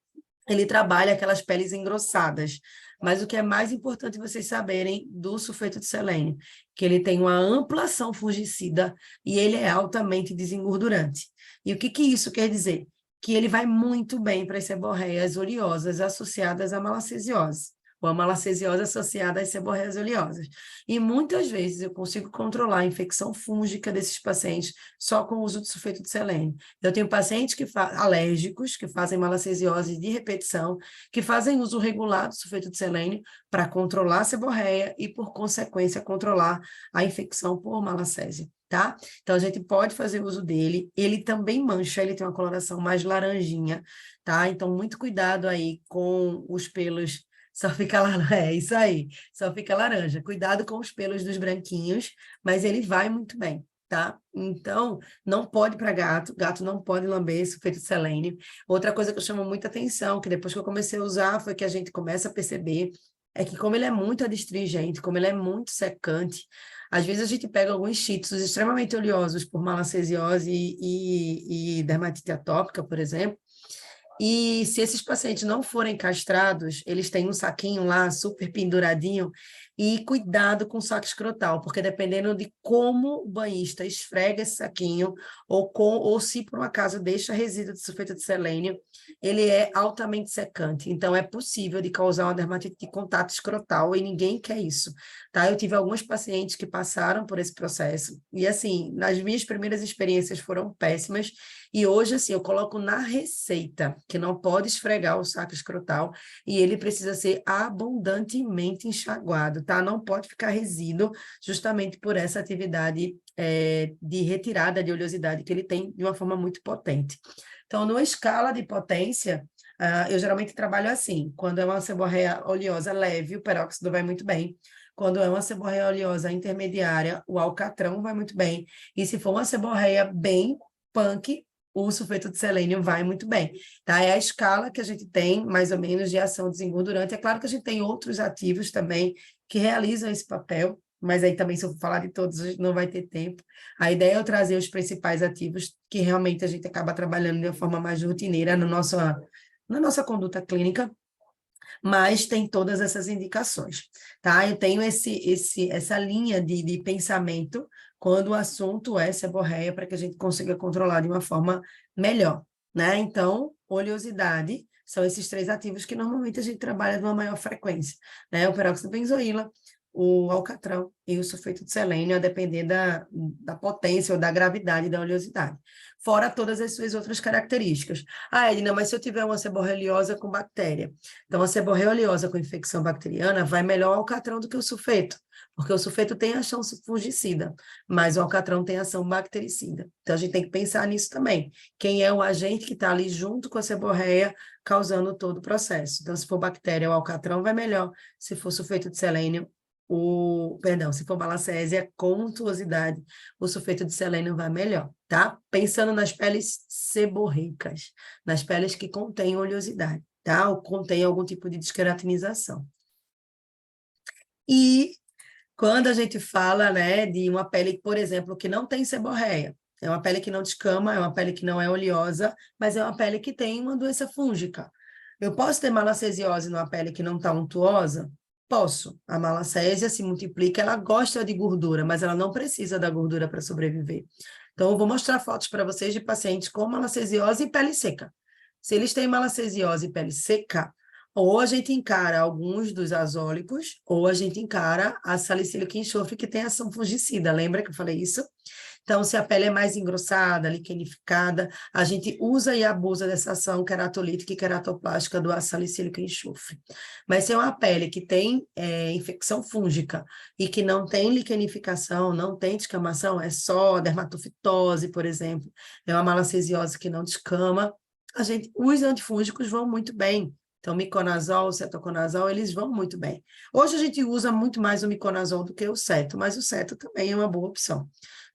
Ele trabalha aquelas peles engrossadas. Mas o que é mais importante vocês saberem do sulfeto de selênio, que ele tem uma ampla ação fungicida e ele é altamente desengordurante. E o que isso quer dizer? Que ele vai muito bem para as seborreias oleosas associadas à malacesiose, ou a malacesiose associada às seborreias oleosas. E muitas vezes eu consigo controlar a infecção fúngica desses pacientes só com o uso de sulfeto de selênio. Eu tenho pacientes alérgicos que fazem malacesiose de repetição, que fazem uso regular do sulfeto de selênio para controlar a seborreia e, por consequência, controlar a infecção por malacésia, tá? Então, a gente pode fazer uso dele. Ele também mancha, ele tem uma coloração mais laranjinha, tá? Então, muito cuidado aí com os pelos. Só fica laranja, é isso aí, só fica laranja. Cuidado com os pelos dos branquinhos, mas ele vai muito bem, tá? Então, não pode para gato, gato não pode lamber sulfeto de selênio. Outra coisa que eu chamo muita atenção, que depois que eu comecei a usar, foi que a gente começa a perceber, é que como ele é muito adstringente, como ele é muito secante, às vezes a gente pega alguns shih tzus extremamente oleosos por malacesiose e dermatite atópica, por exemplo, e se esses pacientes não forem castrados, eles têm um saquinho lá super penduradinho, e cuidado com o saco escrotal, porque dependendo de como o banhista esfrega esse saquinho, ou se por um acaso deixa resíduo de sulfeto de selênio, ele é altamente secante. Então, é possível de causar uma dermatite de contato escrotal, e ninguém quer isso, tá? Eu tive alguns pacientes que passaram por esse processo, e assim, nas minhas primeiras experiências foram péssimas, e hoje, assim, eu coloco na receita que não pode esfregar o saco escrotal e ele precisa ser abundantemente enxaguado, tá? Não pode ficar resíduo justamente por essa atividade de retirada de oleosidade que ele tem de uma forma muito potente. Então, numa escala de potência, eu geralmente trabalho assim, quando é uma seborreia oleosa leve, o peróxido vai muito bem. Quando é uma seborreia oleosa intermediária, o alcatrão vai muito bem. E se for uma seborreia bem punk, o sulfeto de selênio vai muito bem, tá? É a escala que a gente tem, mais ou menos, de ação desengordurante. É claro que a gente tem outros ativos também que realizam esse papel, mas aí também, se eu falar de todos, a gente não vai ter tempo. A ideia é eu trazer os principais ativos que realmente a gente acaba trabalhando de uma forma mais rotineira na nossa conduta clínica, mas tem todas essas indicações, tá? Eu tenho essa linha de pensamento quando o assunto é seborreia, para que a gente consiga controlar de uma forma melhor, né? Então, oleosidade são esses 3 ativos que normalmente a gente trabalha de uma maior frequência, né? O peróxido de benzoíla, o alcatrão e o sulfeto de selênio, a depender da potência ou da gravidade da oleosidade. Fora todas as suas outras características. Ah, Edna, mas se eu tiver uma seborreliosa com bactéria? Então, a seborreia oleosa com infecção bacteriana vai melhor o alcatrão do que o sulfeto, porque o sulfeto tem ação fungicida, mas o alcatrão tem ação bactericida. Então, a gente tem que pensar nisso também. Quem é o agente que está ali junto com a seborreia, causando todo o processo. Então, se for bactéria, o alcatrão vai melhor. Se for sulfeto de selênio, se for malacésia com untuosidade, o sulfeto de selênio vai melhor, tá? Pensando nas peles seborreicas, nas peles que contêm oleosidade, tá? Ou contêm algum tipo de desqueratinização. E quando a gente fala, né, de uma pele, por exemplo, que não tem seborreia, é uma pele que não descama, é uma pele que não é oleosa, mas é uma pele que tem uma doença fúngica. Eu posso ter malacesiose numa pele que não está untuosa? Posso. A malacésia se multiplica, ela gosta de gordura, mas ela não precisa da gordura para sobreviver. Então, eu vou mostrar fotos para vocês de pacientes com malacesiose e pele seca. Se eles têm malacesiose e pele seca, ou a gente encara alguns dos azólicos, ou a gente encara a salicílico enxofre, que tem ação fungicida. Lembra que eu falei isso? Então, se a pele é mais engrossada, liquenificada, a gente usa e abusa dessa ação queratolítica e queratoplástica do ácido salicílico enxofre. Mas se é uma pele que tem infecção fúngica e que não tem liquenificação, não tem descamação, é só dermatofitose, por exemplo, é uma malacesiose que não descama, os antifúngicos vão muito bem. Então, miconazol, cetoconazol, eles vão muito bem. Hoje a gente usa muito mais o miconazol do que o ceto, mas o ceto também é uma boa opção.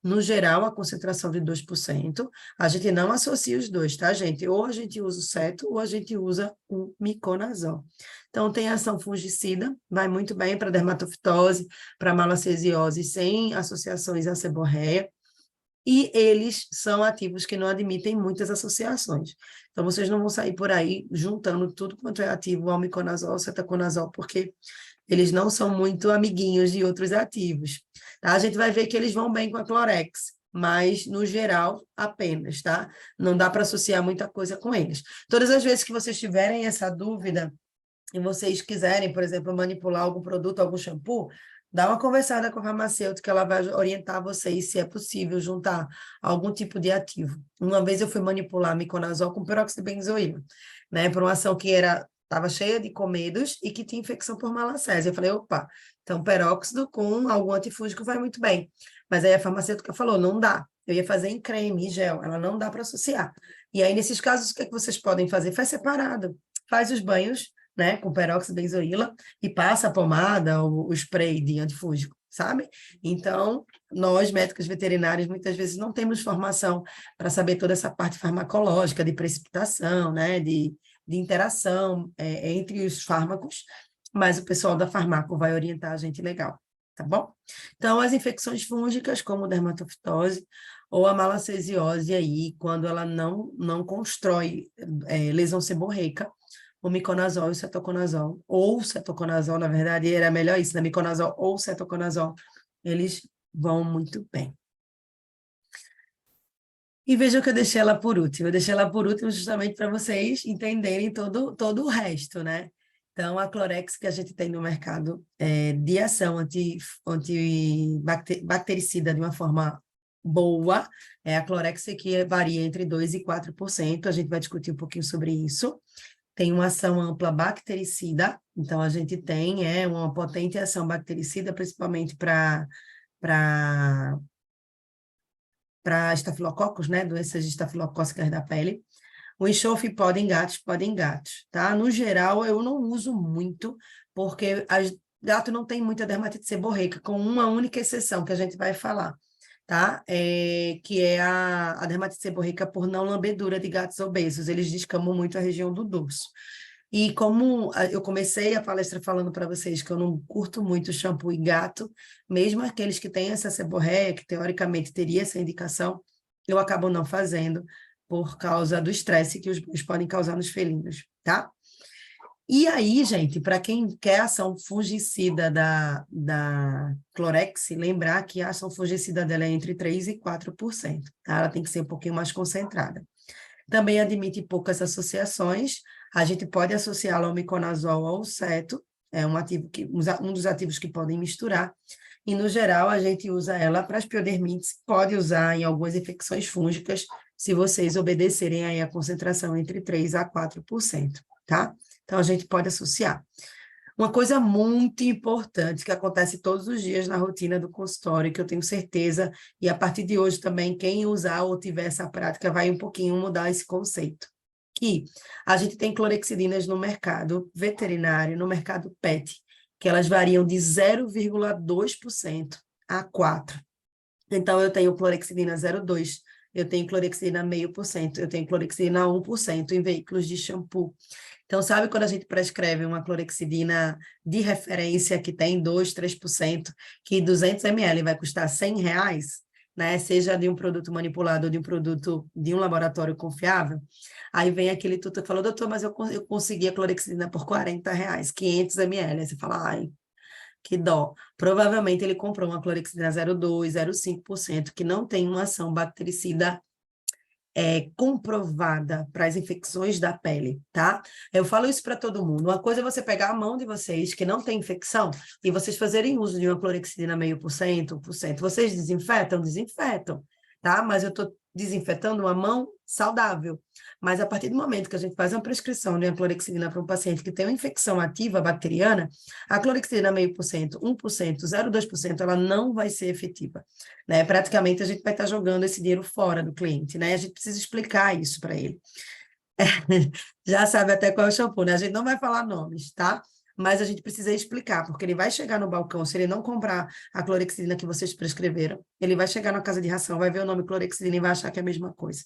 No geral, a concentração de 2%, a gente não associa os dois, tá, gente? Ou a gente usa o ceto, ou a gente usa o miconazol. Então, tem ação fungicida, vai muito bem para dermatofitose, para malacesiose, sem associações à seborreia, e eles são ativos que não admitem muitas associações. Então, vocês não vão sair por aí juntando tudo quanto é ativo ao miconazol, cetoconazol, porque eles não são muito amiguinhos de outros ativos. Tá? A gente vai ver que eles vão bem com a Clorex, mas, no geral, apenas, tá? Não dá para associar muita coisa com eles. Todas as vezes que vocês tiverem essa dúvida e vocês quiserem, por exemplo, manipular algum produto, algum shampoo, dá uma conversada com a farmacêutica, ela vai orientar vocês se é possível juntar algum tipo de ativo. Uma vez eu fui manipular miconazol com peróxido de benzoíla, né, para uma ação que estava cheia de comedos e que tinha infecção por malacésia. Eu falei, opa, então peróxido com algum antifúngico vai muito bem. Mas aí a farmacêutica falou, não dá. Eu ia fazer em creme, em gel, ela não dá para associar. E aí, nesses casos, o que é que vocês podem fazer? Faz separado. Faz os banhos, né, com peróxido de benzoíla e passa a pomada, o spray de antifúngico, sabe? Então, nós, médicos veterinários, muitas vezes não temos formação para saber toda essa parte farmacológica, de precipitação, né, de interação entre os fármacos, mas o pessoal da farmaco vai orientar a gente legal, tá bom? Então, as infecções fúngicas, como dermatofitose ou a malacesiose aí, quando ela não constrói lesão seborreica, o miconazol e o cetoconazol, ou o cetoconazol, na verdade, era melhor isso, né? Miconazol ou cetoconazol, eles vão muito bem. E vejam que eu deixei ela por último. Eu deixei ela por último justamente para vocês entenderem todo o resto, né? Então, a Clorex que a gente tem no mercado de ação antibactericida de uma forma boa, a Clorex que varia entre 2% e 4%, a gente vai discutir um pouquinho sobre isso. Tem uma ação ampla bactericida, então a gente tem uma potente ação bactericida, principalmente para estafilococos, né, doenças estafilocócicas da pele. O enxofre pode em gatos, tá? No geral, eu não uso muito, porque gato não tem muita dermatite seborreica, com uma única exceção que a gente vai falar, tá? Que é a dermatite seborreica por não lambedura de gatos obesos, eles descamam muito a região do dorso. E como eu comecei a palestra falando para vocês que eu não curto muito shampoo e gato, mesmo aqueles que têm essa seborreia, que teoricamente teria essa indicação, eu acabo não fazendo por causa do estresse que os bois podem causar nos felinos, tá? E aí, gente, para quem quer ação fungicida da Clorex, lembrar que a ação fungicida dela é entre 3% e 4%, tá? Ela tem que ser um pouquinho mais concentrada. Também admite poucas associações, a gente pode associá-la ao miconazol ou ao ceto, é um ativo um dos ativos que podem misturar, e no geral a gente usa ela para as piodermites, pode usar em algumas infecções fúngicas, se vocês obedecerem aí a concentração entre 3 a 4%, tá? Então a gente pode associar. Uma coisa muito importante que acontece todos os dias na rotina do consultório, que eu tenho certeza, e a partir de hoje também, quem usar ou tiver essa prática vai um pouquinho mudar esse conceito. Que a gente tem clorexidinas no mercado veterinário, no mercado PET, que elas variam de 0,2% a 4%. Então, eu tenho clorexidina 0,2%, eu tenho clorexidina 0,5%, eu tenho clorexidina 1% em veículos de shampoo. Então, sabe quando a gente prescreve uma clorexidina de referência que tem 2, 3%, que 200 ml vai custar R$100, né? Seja de um produto manipulado ou de um produto de um laboratório confiável, aí vem aquele tutor que falou, doutor, mas eu consegui a clorexidina por R$40, 500 ml. Aí você fala, ai, que dó. Provavelmente ele comprou uma clorexidina 0,2, 0,5%, que não tem uma ação bactericida comprovada para as infecções da pele, tá? Eu falo isso para todo mundo. Uma coisa é você pegar a mão de vocês que não tem infecção e vocês fazerem uso de uma clorexidina 0,5%, 1%. Vocês desinfetam? Desinfetam, tá? Mas eu estou desinfetando uma mão saudável. Mas a partir do momento que a gente faz uma prescrição de uma clorexidina para um paciente que tem uma infecção ativa bacteriana, a clorexidina 0,5%, 1%, 0,2%, ela não vai ser efetiva, né? Praticamente a gente vai estar jogando esse dinheiro fora do cliente, né? A gente precisa explicar isso para ele. Já sabe até qual é o shampoo, né? A gente não vai falar nomes, tá? Mas a gente precisa explicar, porque ele vai chegar no balcão, se ele não comprar a clorexidina que vocês prescreveram, ele vai chegar na casa de ração, vai ver o nome clorexidina e vai achar que é a mesma coisa.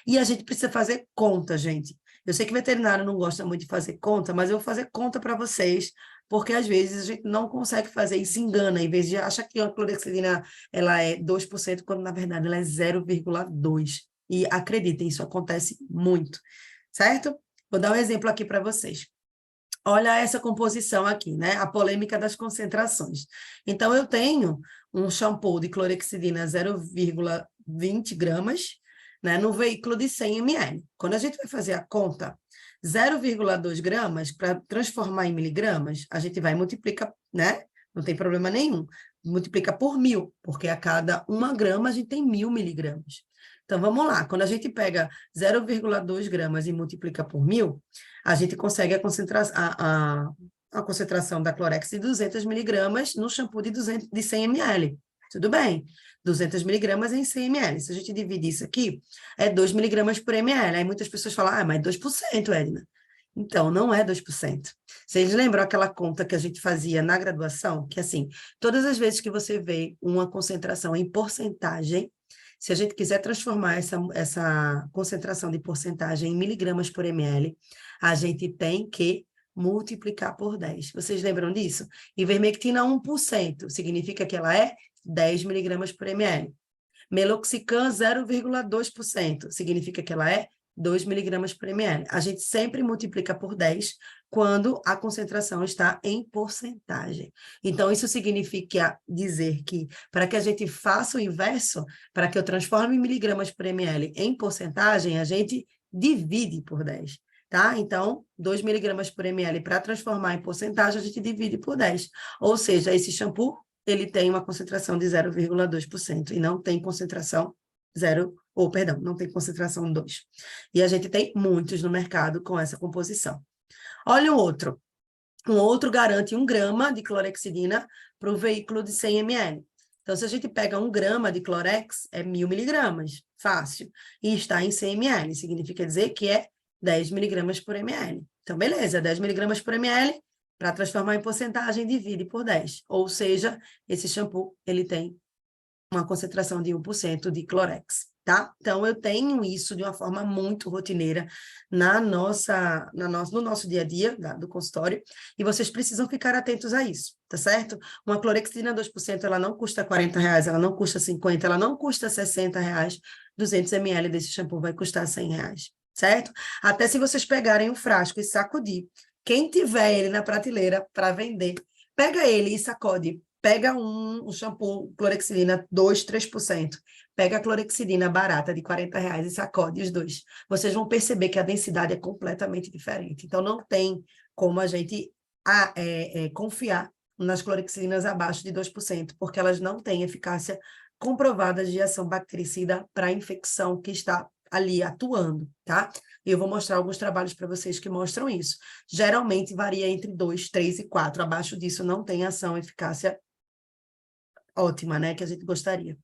E a gente precisa fazer conta, gente. Eu sei que veterinário não gosta muito de fazer conta, mas eu vou fazer conta para vocês, porque às vezes a gente não consegue fazer e se engana, em vez de achar que a clorexidina ela é 2%, quando na verdade ela é 0,2%. E acreditem, isso acontece muito, certo? Vou dar um exemplo aqui para vocês. Olha essa composição aqui, né? A polêmica das concentrações. Então, eu tenho um shampoo de clorexidina 0,20 gramas, né, no veículo de 100 ml. Quando a gente vai fazer a conta, 0,2 gramas, para transformar em miligramas, a gente vai e multiplica, né? Não tem problema nenhum. Multiplica por 1.000, porque a cada 1 grama a gente tem 1.000 miligramas. Então, vamos lá. Quando a gente pega 0,2 gramas e multiplica por 1.000, a gente consegue a concentração da Clorex de 200 miligramas no shampoo de 100 ml. Tudo bem, 200 miligramas em 100 ml. Se a gente dividir isso aqui, é 2 miligramas por ml. Aí muitas pessoas falam, mas 2%, Edna. Então, não é 2%. Vocês lembram aquela conta que a gente fazia na graduação? Que, assim, todas as vezes que você vê uma concentração em porcentagem, se a gente quiser transformar essa concentração de porcentagem em miligramas por ml, a gente tem que multiplicar por 10. Vocês lembram disso? Ivermectina 1% significa que ela é 10 miligramas por ml. Meloxicam 0,2% significa que ela é 2 miligramas por ml. A gente sempre multiplica por 10 quando a concentração está em porcentagem. Então, isso significa dizer que, para que a gente faça o inverso, para que eu transforme miligramas por ml em porcentagem, a gente divide por 10. Tá? Então, 2 miligramas por ml para transformar em porcentagem, a gente divide por 10. Ou seja, esse shampoo ele tem uma concentração de 0,2% e não tem concentração 0, ou perdão, não tem concentração 2. E a gente tem muitos no mercado com essa composição. Olha o outro. Um outro garante 1 grama de clorexidina para o veículo de 100 ml. Então, se a gente pega 1 grama de clorex, é 1.000 miligramas, fácil. E está em 100 ml, significa dizer que é 10 miligramas por ml. Então, beleza, 10 miligramas por ml, para transformar em porcentagem, divide por 10. Ou seja, esse shampoo, ele tem uma concentração de 1% de clorex, tá? Então, eu tenho isso de uma forma muito rotineira no nosso dia a dia, do consultório, e vocês precisam ficar atentos a isso, tá certo? Uma clorexidina 2%, ela não custa R$40, ela não custa 50, ela não custa R$60, 200 ml desse shampoo vai custar R$100, certo? Até se vocês pegarem o frasco e sacudir, quem tiver ele na prateleira para vender, pega ele e sacode. Pega um shampoo clorexidina 2, 3%. Pega a clorexidina barata de R$40 e sacode os dois. Vocês vão perceber que a densidade é completamente diferente. Então, não tem como a gente confiar nas clorexidrinas abaixo de 2%, porque elas não têm eficácia comprovada de ação bactericida para a infecção que está ali atuando, tá? E eu vou mostrar alguns trabalhos para vocês que mostram isso. Geralmente varia entre 2, 3 e 4. Abaixo disso não tem ação, eficácia ótima, né? Que a gente gostaria.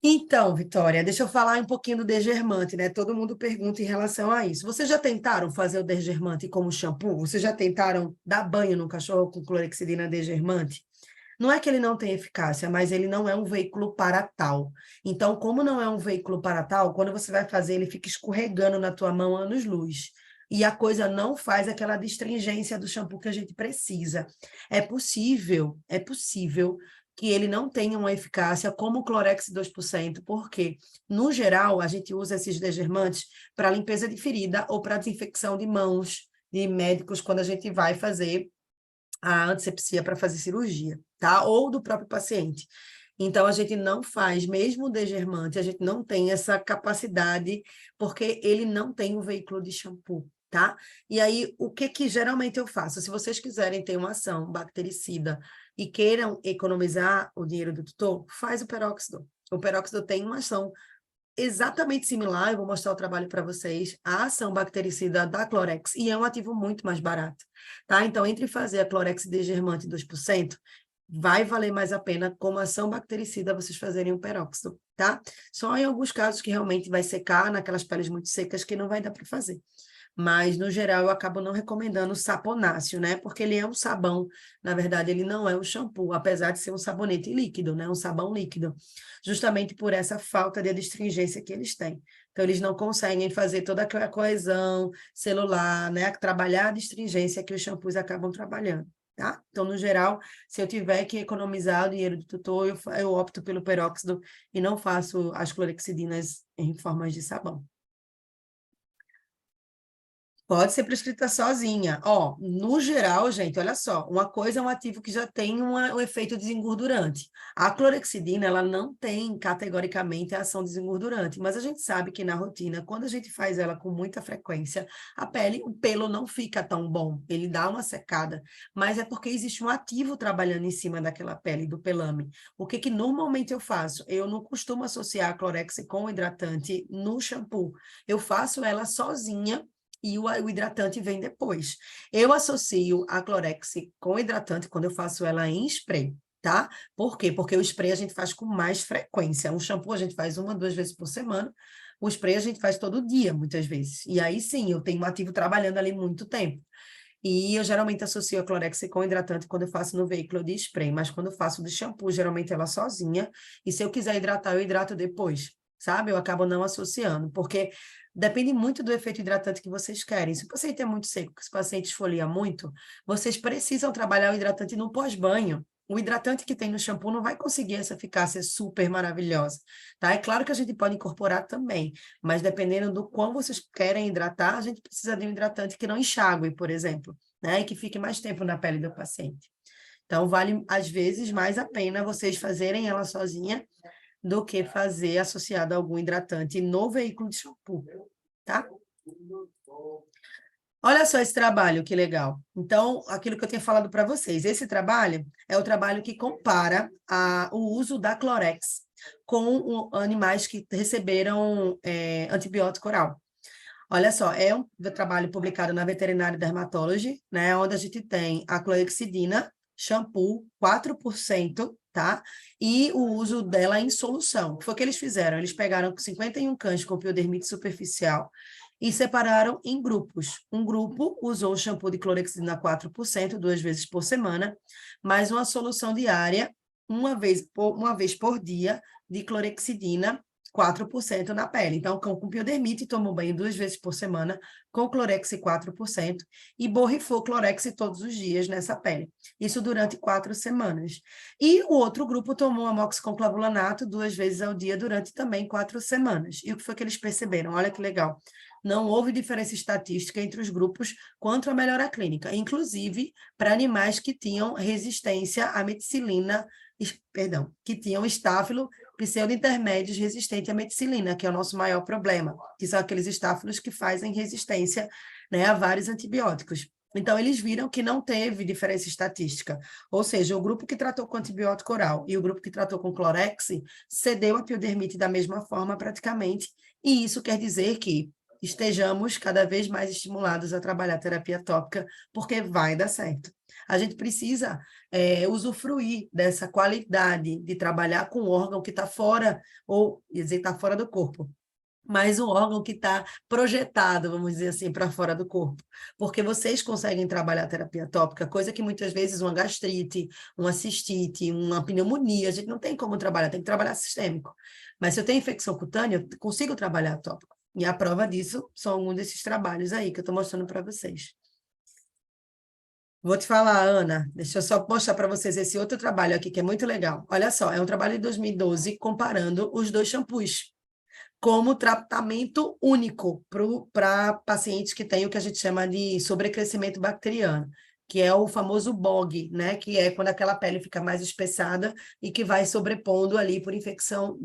Então, Vitória, deixa eu falar um pouquinho do degermante, né? Todo mundo pergunta em relação a isso. Vocês já tentaram fazer o degermante como shampoo? Vocês já tentaram dar banho no cachorro com clorexidina degermante? Não é que ele não tem eficácia, mas ele não é um veículo para tal. Então, como não é um veículo para tal, quando você vai fazer, ele fica escorregando na tua mão anos-luz. E a coisa não faz aquela astringência do shampoo que a gente precisa. É possível que ele não tenha uma eficácia como o Clorex 2%, porque, no geral, a gente usa esses degermantes para limpeza de ferida ou para desinfecção de mãos de médicos quando a gente vai fazer a antisepsia para fazer cirurgia, tá? Ou do próprio paciente. Então, a gente não faz, mesmo o degermante, a gente não tem essa capacidade, porque ele não tem um veículo de shampoo, tá? E aí, o que geralmente eu faço? Se vocês quiserem ter uma ação bactericida e queiram economizar o dinheiro do tutor, faz o peróxido. O peróxido tem uma ação exatamente similar, eu vou mostrar o trabalho para vocês, a ação bactericida da Clorex, e é um ativo muito mais barato, tá? Então, entre fazer a Clorex degermante 2%, vai valer mais a pena, como ação bactericida, vocês fazerem um peróxido, tá? Só em alguns casos que realmente vai secar, naquelas peles muito secas, que não vai dar para fazer. Mas, no geral, eu acabo não recomendando o saponáceo, né? Porque ele é um sabão, na verdade, ele não é um shampoo, apesar de ser um sabonete líquido, né? Um sabão líquido, justamente por essa falta de adstringência que eles têm. Então, eles não conseguem fazer toda aquela coesão celular, né? Trabalhar a adstringência que os shampoos acabam trabalhando, tá? Então, no geral, se eu tiver que economizar o dinheiro do tutor, eu opto pelo peróxido e não faço as clorexidinas em formas de sabão. Pode ser prescrita sozinha. Ó, no geral, gente, olha só, uma coisa é um ativo que já tem um efeito desengordurante. A clorexidina, ela não tem categoricamente a ação desengordurante, mas a gente sabe que na rotina, quando a gente faz ela com muita frequência, a pele, o pelo não fica tão bom, ele dá uma secada, mas é porque existe um ativo trabalhando em cima daquela pele, do pelame. O que normalmente eu faço? Eu não costumo associar a Clorex com hidratante no shampoo. Eu faço ela sozinha, e o hidratante vem depois. Eu associo a Clorex com hidratante quando eu faço ela em spray, tá? Por quê? Porque o spray a gente faz com mais frequência. Um shampoo a gente faz 1, 2 vezes por semana. O spray a gente faz todo dia, muitas vezes. E aí sim, eu tenho um ativo trabalhando ali muito tempo. E eu geralmente associo a Clorex com hidratante quando eu faço no veículo de spray, mas quando eu faço de shampoo, geralmente ela sozinha. E se eu quiser hidratar, eu hidrato depois, sabe? Eu acabo não associando, porque depende muito do efeito hidratante que vocês querem. Se o paciente é muito seco, se o paciente esfolia muito, vocês precisam trabalhar o hidratante no pós-banho. O hidratante que tem no shampoo não vai conseguir essa eficácia super maravilhosa, tá? É claro que a gente pode incorporar também, mas dependendo do quão vocês querem hidratar, a gente precisa de um hidratante que não enxague, por exemplo, né? E que fique mais tempo na pele do paciente. Então, vale, às vezes, mais a pena vocês fazerem ela sozinha do que fazer associado a algum hidratante no veículo de shampoo, tá? Olha só esse trabalho, que legal. Então, aquilo que eu tinha falado para vocês, esse trabalho é o trabalho que compara o uso da Clorex com animais que receberam antibiótico oral. Olha só, é um trabalho publicado na Veterinary Dermatology, né, onde a gente tem a clorexidina, shampoo, 4%, tá? E o uso dela em solução. O que foi que eles fizeram? Eles pegaram 51 cães com piodermite superficial e separaram em grupos. Um grupo usou o shampoo de clorexidina 4%, 2 vezes por semana, mais uma solução diária, uma vez por dia, de clorexidina 4% na pele. Então, cão com piodermite tomou banho 2 vezes por semana com Clorex 4% e borrifou Clorex todos os dias nessa pele. Isso durante 4 semanas. E o outro grupo tomou amoxiciclovulanato 2 vezes ao dia durante também 4 semanas. E o que foi que eles perceberam? Olha que legal. Não houve diferença estatística entre os grupos quanto à melhora clínica, inclusive para animais que tinham resistência à meticilina, que tinham estáfilo pseudo-intermédios resistente à meticilina, que é o nosso maior problema, que são aqueles estáfilos que fazem resistência, né, a vários antibióticos. Então, eles viram que não teve diferença estatística. Ou seja, o grupo que tratou com antibiótico oral e o grupo que tratou com Clorex cedeu a piodermite da mesma forma praticamente. E isso quer dizer que estejamos cada vez mais estimulados a trabalhar terapia tópica, porque vai dar certo. A gente precisa usufruir dessa qualidade de trabalhar com um órgão que está fora, ou dizer, está fora do corpo, mas um órgão que está projetado, vamos dizer assim, para fora do corpo. Porque vocês conseguem trabalhar a terapia tópica, coisa que muitas vezes uma gastrite, uma cistite, uma pneumonia, a gente não tem como trabalhar, tem que trabalhar sistêmico. Mas se eu tenho infecção cutânea, eu consigo trabalhar tópico. E a prova disso são alguns desses trabalhos aí que eu estou mostrando para vocês. Vou te falar, Ana, deixa eu só mostrar para vocês esse outro trabalho aqui, que é muito legal. Olha só, é um trabalho de 2012 comparando os dois shampoos como tratamento único para pacientes que têm o que a gente chama de sobrecrescimento bacteriano, que é o famoso BOG, né? Que é quando aquela pele fica mais espessada e que vai sobrepondo ali por infecção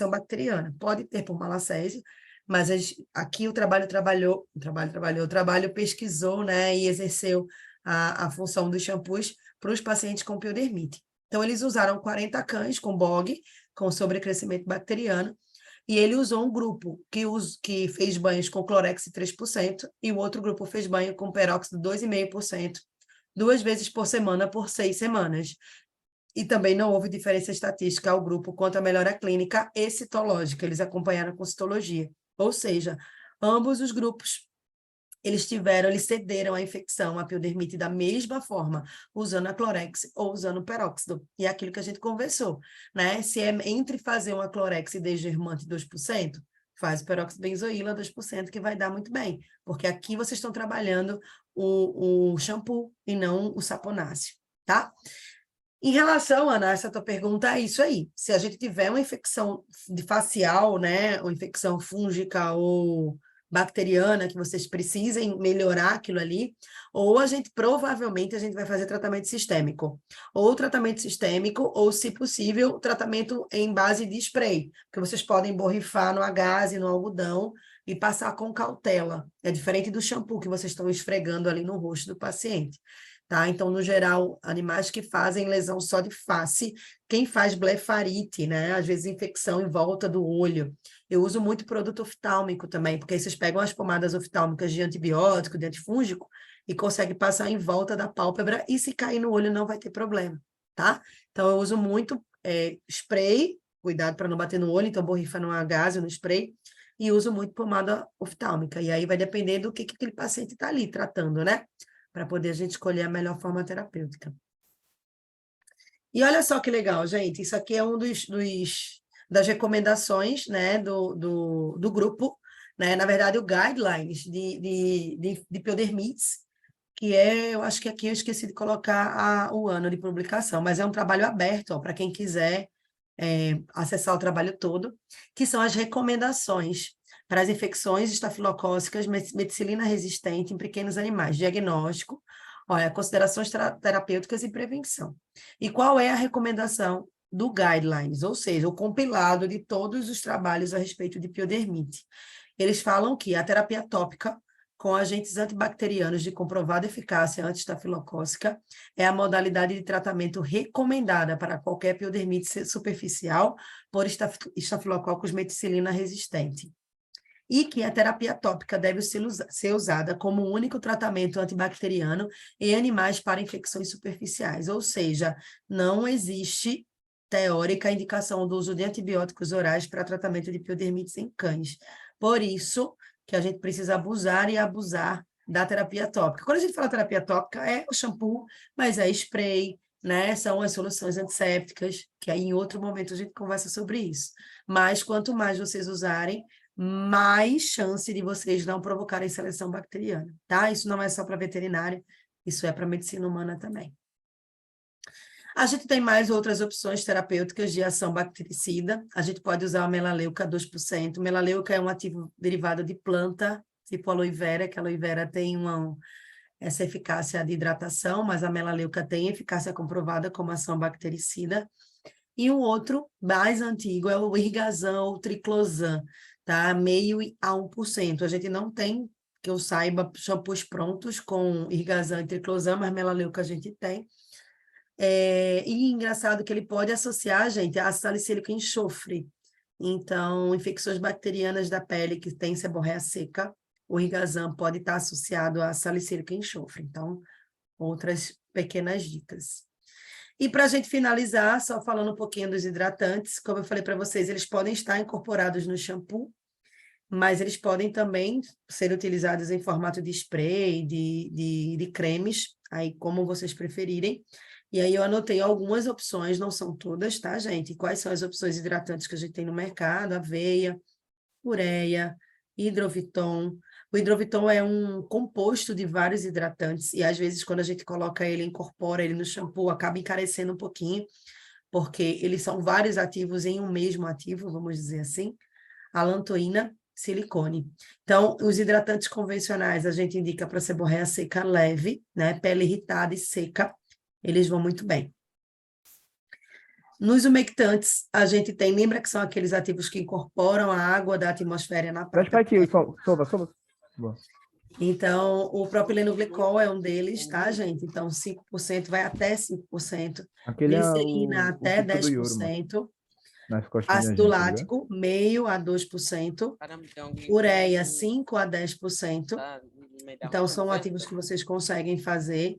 bacteriana. Pode ter por malacésia, mas aqui o trabalho pesquisou, né, e exerceu a função dos shampoos para os pacientes com piodermite. Então, eles usaram 40 cães com BOG, com sobrecrescimento bacteriano, e ele usou um grupo que fez banhos com Clorex 3% e o outro grupo fez banho com peróxido 2,5%, 2 vezes por semana por 6 semanas. E também não houve diferença estatística ao grupo quanto à melhora clínica e citológica. Eles acompanharam com citologia. Ou seja, ambos os grupos eles cederam a infecção, a piodermite da mesma forma, usando a Clorex ou usando o peróxido. E é aquilo que a gente conversou, né? Se é entre fazer uma Clorex e desgermante 2%, faz o peróxido de benzoíla 2%, que vai dar muito bem, porque aqui vocês estão trabalhando o shampoo e não o saponáceo, tá? Em relação, Ana, essa tua pergunta é isso aí. Se a gente tiver uma infecção de facial, né, ou infecção fúngica ou bacteriana, que vocês precisem melhorar aquilo ali, ou provavelmente a gente vai fazer tratamento sistêmico. Ou tratamento sistêmico, ou, se possível, tratamento em base de spray, que vocês podem borrifar no agaze, no algodão, e passar com cautela. É diferente do shampoo que vocês estão esfregando ali no rosto do paciente. Tá? Então, no geral, animais que fazem lesão só de face, quem faz blefarite, né? Às vezes infecção em volta do olho. Eu uso muito produto oftálmico também, porque aí vocês pegam as pomadas oftálmicas de antibiótico, de antifúngico, e conseguem passar em volta da pálpebra, e se cair no olho não vai ter problema, tá? Então, eu uso muito spray, cuidado para não bater no olho, então borrifa no gaze, no spray, e uso muito pomada oftálmica, e aí vai depender do que aquele paciente está ali tratando, né? Para poder a gente escolher a melhor forma terapêutica. E olha só que legal, gente, isso aqui é um das recomendações, né, do grupo, né, na verdade, o guidelines de piodermites, que eu acho que aqui eu esqueci de colocar o ano de publicação, mas é um trabalho aberto para quem quiser acessar o trabalho todo, que são as recomendações para as infecções estafilocócicas meticilina resistente em pequenos animais, diagnóstico, olha, considerações terapêuticas e prevenção. E qual é a recomendação do guidelines, ou seja, o compilado de todos os trabalhos a respeito de piodermite? Eles falam que a terapia tópica com agentes antibacterianos de comprovada eficácia anti-estafilocócica é a modalidade de tratamento recomendada para qualquer piodermite superficial por estafilococcus meticilina resistente. E que a terapia tópica deve ser usada como único tratamento antibacteriano em animais para infecções superficiais, ou seja, não existe teórica indicação do uso de antibióticos orais para tratamento de piodermites em cães. Por isso que a gente precisa abusar da terapia tópica. Quando a gente fala terapia tópica, é o shampoo, mas é spray, né? São as soluções antissépticas, que aí em outro momento a gente conversa sobre isso. Mas quanto mais vocês usarem, mais chance de vocês não provocarem seleção bacteriana, tá? Isso não é só para veterinário, isso é para medicina humana também. A gente tem mais outras opções terapêuticas de ação bactericida. A gente pode usar a melaleuca 2%. Melaleuca é um ativo derivado de planta, tipo aloe vera, que a aloe vera tem essa eficácia de hidratação, mas a melaleuca tem eficácia comprovada como ação bactericida. E um outro, mais antigo, é o irgazan ou triclosan, tá? Meio a 1%. A gente não tem que eu saiba, shampoos prontos com irgazan e triclosan, mas melaleuca que a gente tem. E engraçado que ele pode associar, gente, ácido salicílico e enxofre. Então, infecções bacterianas da pele que tem seborreia seca, o irgazan pode estar associado a salicílico e enxofre. Então, outras pequenas dicas. E para a gente finalizar, só falando um pouquinho dos hidratantes, como eu falei para vocês, eles podem estar incorporados no shampoo, mas eles podem também ser utilizados em formato de spray, de cremes, aí como vocês preferirem. E aí eu anotei algumas opções, não são todas, tá, gente? Quais são as opções hidratantes que a gente tem no mercado? Aveia, ureia, hidroviton. O hidroviton é um composto de vários hidratantes, e às vezes quando a gente coloca ele, incorpora ele no shampoo, acaba encarecendo um pouquinho, porque eles são vários ativos em um mesmo ativo, vamos dizer assim. Alantoína, silicone. Então, os hidratantes convencionais a gente indica para seborreia seca leve, né? Pele irritada e seca, eles vão muito bem. Nos umectantes, a gente tem, lembra que são aqueles ativos que incorporam a água da atmosfera na Traz para aqui, soba. Boa. Então, o propilenoglicol é um deles, tá, gente? Então, 5% vai até 5%. Aquele é Glicerina o até pico do Yoro, mano. 10%. Nas costinhas da Ácido gente, tá ligado? lático, meio a 2%. Ureia, 5 a 10%. Então, são ativos que vocês conseguem fazer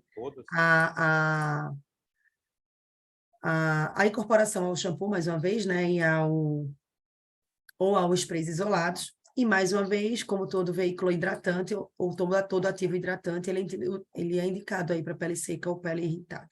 a incorporação ao shampoo, mais uma vez, né? Ou ao sprays isolados. E, mais uma vez, como todo veículo hidratante, ou todo ativo hidratante, ele é indicado aí para pele seca ou pele irritada.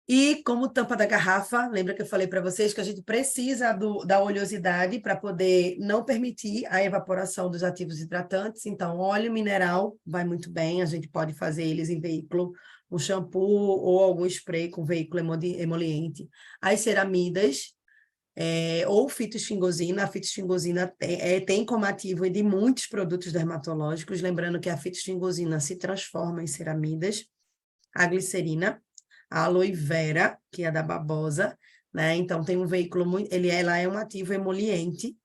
E como tampa da garrafa, lembra que eu falei para vocês que a gente precisa da oleosidade para poder não permitir a evaporação dos ativos hidratantes. Então, óleo mineral vai muito bem, a gente pode fazer eles em veículo, um shampoo ou algum spray com veículo emoliente. As ceramidas, ou fitosfingosina. A fitosfingosina tem como ativo de muitos produtos dermatológicos, lembrando que a fitosfingosina se transforma em ceramidas. A glicerina, a aloe vera, que é da babosa, né? Então, tem um veículo ela é um ativo emoliente,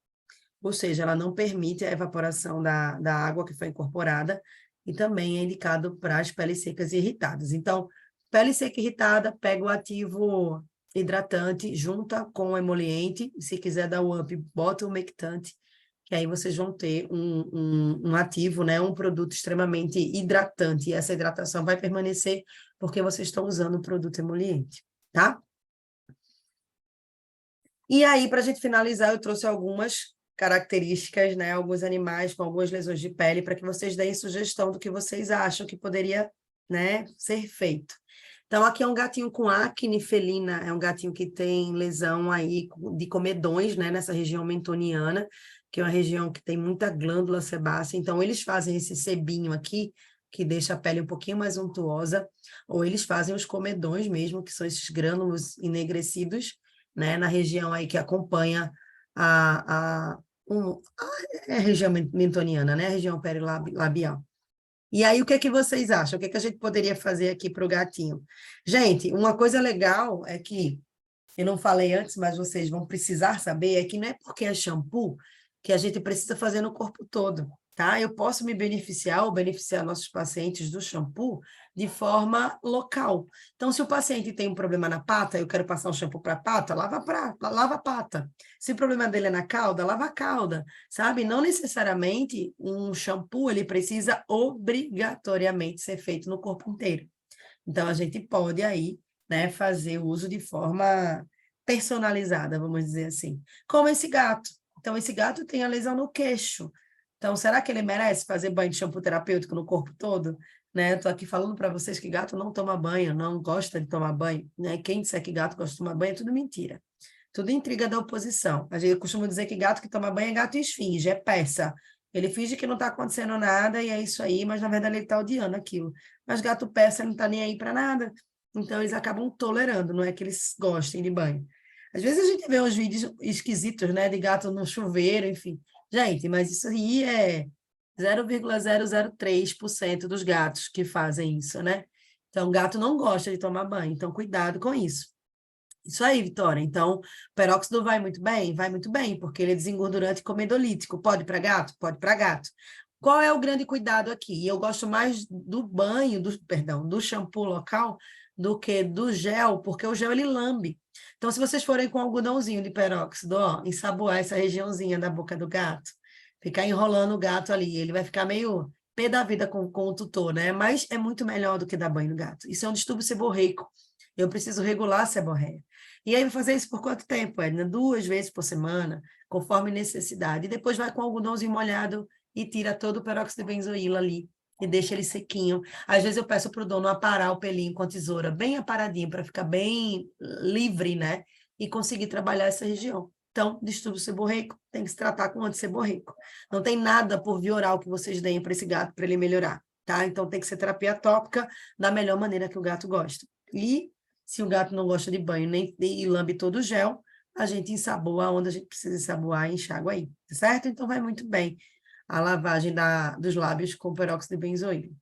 ou seja, ela não permite a evaporação da água que foi incorporada, e também é indicado para as peles secas e irritadas. Então, pele seca e irritada, pega o ativo hidratante, junta com o emoliente, se quiser dar o up, bota o umectante, que aí vocês vão ter um ativo, né? Um produto extremamente hidratante, e essa hidratação vai permanecer porque vocês estão usando o produto emoliente, tá? E aí, para a gente finalizar, eu trouxe algumas características, né? Alguns animais com algumas lesões de pele, para que vocês deem sugestão do que vocês acham que poderia, né, ser feito. Então, aqui é um gatinho com acne felina, é um gatinho que tem lesão aí de comedões, né, nessa região mentoniana, que é uma região que tem muita glândula sebácea. Então, eles fazem esse sebinho aqui, que deixa a pele um pouquinho mais untuosa, ou eles fazem os comedões mesmo, que são esses grânulos enegrecidos, né, na região aí que acompanha a região mentoniana, né, a região perilabial. E aí, o que é que vocês acham? O que é que a gente poderia fazer aqui para o gatinho? Gente, uma coisa legal é que, eu não falei antes, mas vocês vão precisar saber, é que não é porque é shampoo que a gente precisa fazer no corpo todo, tá? Eu posso me beneficiar ou beneficiar nossos pacientes do shampoo de forma local. Então, se o paciente tem um problema na pata, eu quero passar um shampoo para a pata, lava a pata. Se o problema dele é na cauda, lava a cauda, sabe? Não necessariamente um shampoo, ele precisa obrigatoriamente ser feito no corpo inteiro. Então, a gente pode aí, né, fazer o uso de forma personalizada, vamos dizer assim. Como esse gato. Então, esse gato tem a lesão no queixo. Então, será que ele merece fazer banho de shampoo terapêutico no corpo todo? Né? Estou aqui falando para vocês que gato não toma banho, não gosta de tomar banho. Né? Quem disser que gato gosta de tomar banho é tudo mentira. Tudo intriga da oposição. A gente costuma dizer que gato que toma banho é gato esfinge, é peça. Ele finge que não está acontecendo nada e é isso aí, mas na verdade ele está odiando aquilo. Mas gato peça não está nem aí para nada. Então eles acabam tolerando, não é que eles gostem de banho. Às vezes a gente vê uns vídeos esquisitos, né, de gato no chuveiro, enfim. Gente, mas isso aí é 0,003% dos gatos que fazem isso, né? Então, o gato não gosta de tomar banho, então cuidado com isso. Isso aí, Vitória. Então, o peróxido vai muito bem, porque ele é desengordurante e comedolítico. Pode para gato? Pode para gato. Qual é o grande cuidado aqui? Eu gosto mais do banho, do shampoo local, do que do gel, porque o gel ele lambe. Então, se vocês forem com algodãozinho de peróxido, ó, ensaboar essa regiãozinha da boca do gato, ficar enrolando o gato ali, ele vai ficar meio pé da vida com o tutor, né? Mas é muito melhor do que dar banho no gato. Isso é um distúrbio seborreico. Eu preciso regular a seborreia. E aí, vou fazer isso por quanto tempo, Edna? 2 vezes por semana, conforme necessidade. E depois vai com algodãozinho molhado e tira todo o peróxido de benzoíla ali e deixa ele sequinho. Às vezes eu peço para o dono aparar o pelinho com a tesoura bem aparadinho para ficar bem livre, né? E conseguir trabalhar essa região. Então, distúrbio seborreico tem que se tratar com antisseborreico. Não tem nada por via oral que vocês deem para esse gato para ele melhorar, tá? Então tem que ser terapia tópica da melhor maneira que o gato gosta. E se o gato não gosta de banho nem e lambe todo o gel, a gente ensaboa onde a gente precisa ensaboar e enxágua aí, tá certo? Então vai muito bem a lavagem dos lábios com peróxido de benzoíla.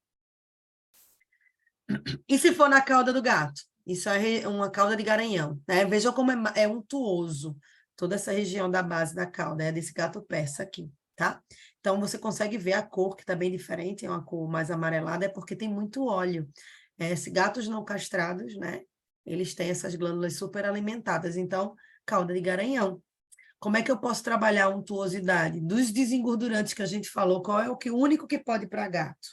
E se for na cauda do gato? Isso é uma cauda de garanhão, né? Vejam como é untuoso toda essa região da base da cauda, é desse gato persa aqui, tá? Então, você consegue ver a cor que está bem diferente, é uma cor mais amarelada, é porque tem muito óleo. Se gatos não castrados, né? Eles têm essas glândulas super alimentadas, então, cauda de garanhão. Como é que eu posso trabalhar a untuosidade? Dos desengordurantes que a gente falou, qual é o único que pode para gato?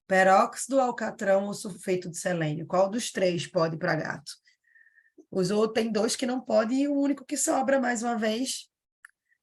Peróxido, alcatrão ou sulfeito de selênio? Qual dos 3 pode para gato? Os outros tem 2 que não podem e o único que sobra, mais uma vez,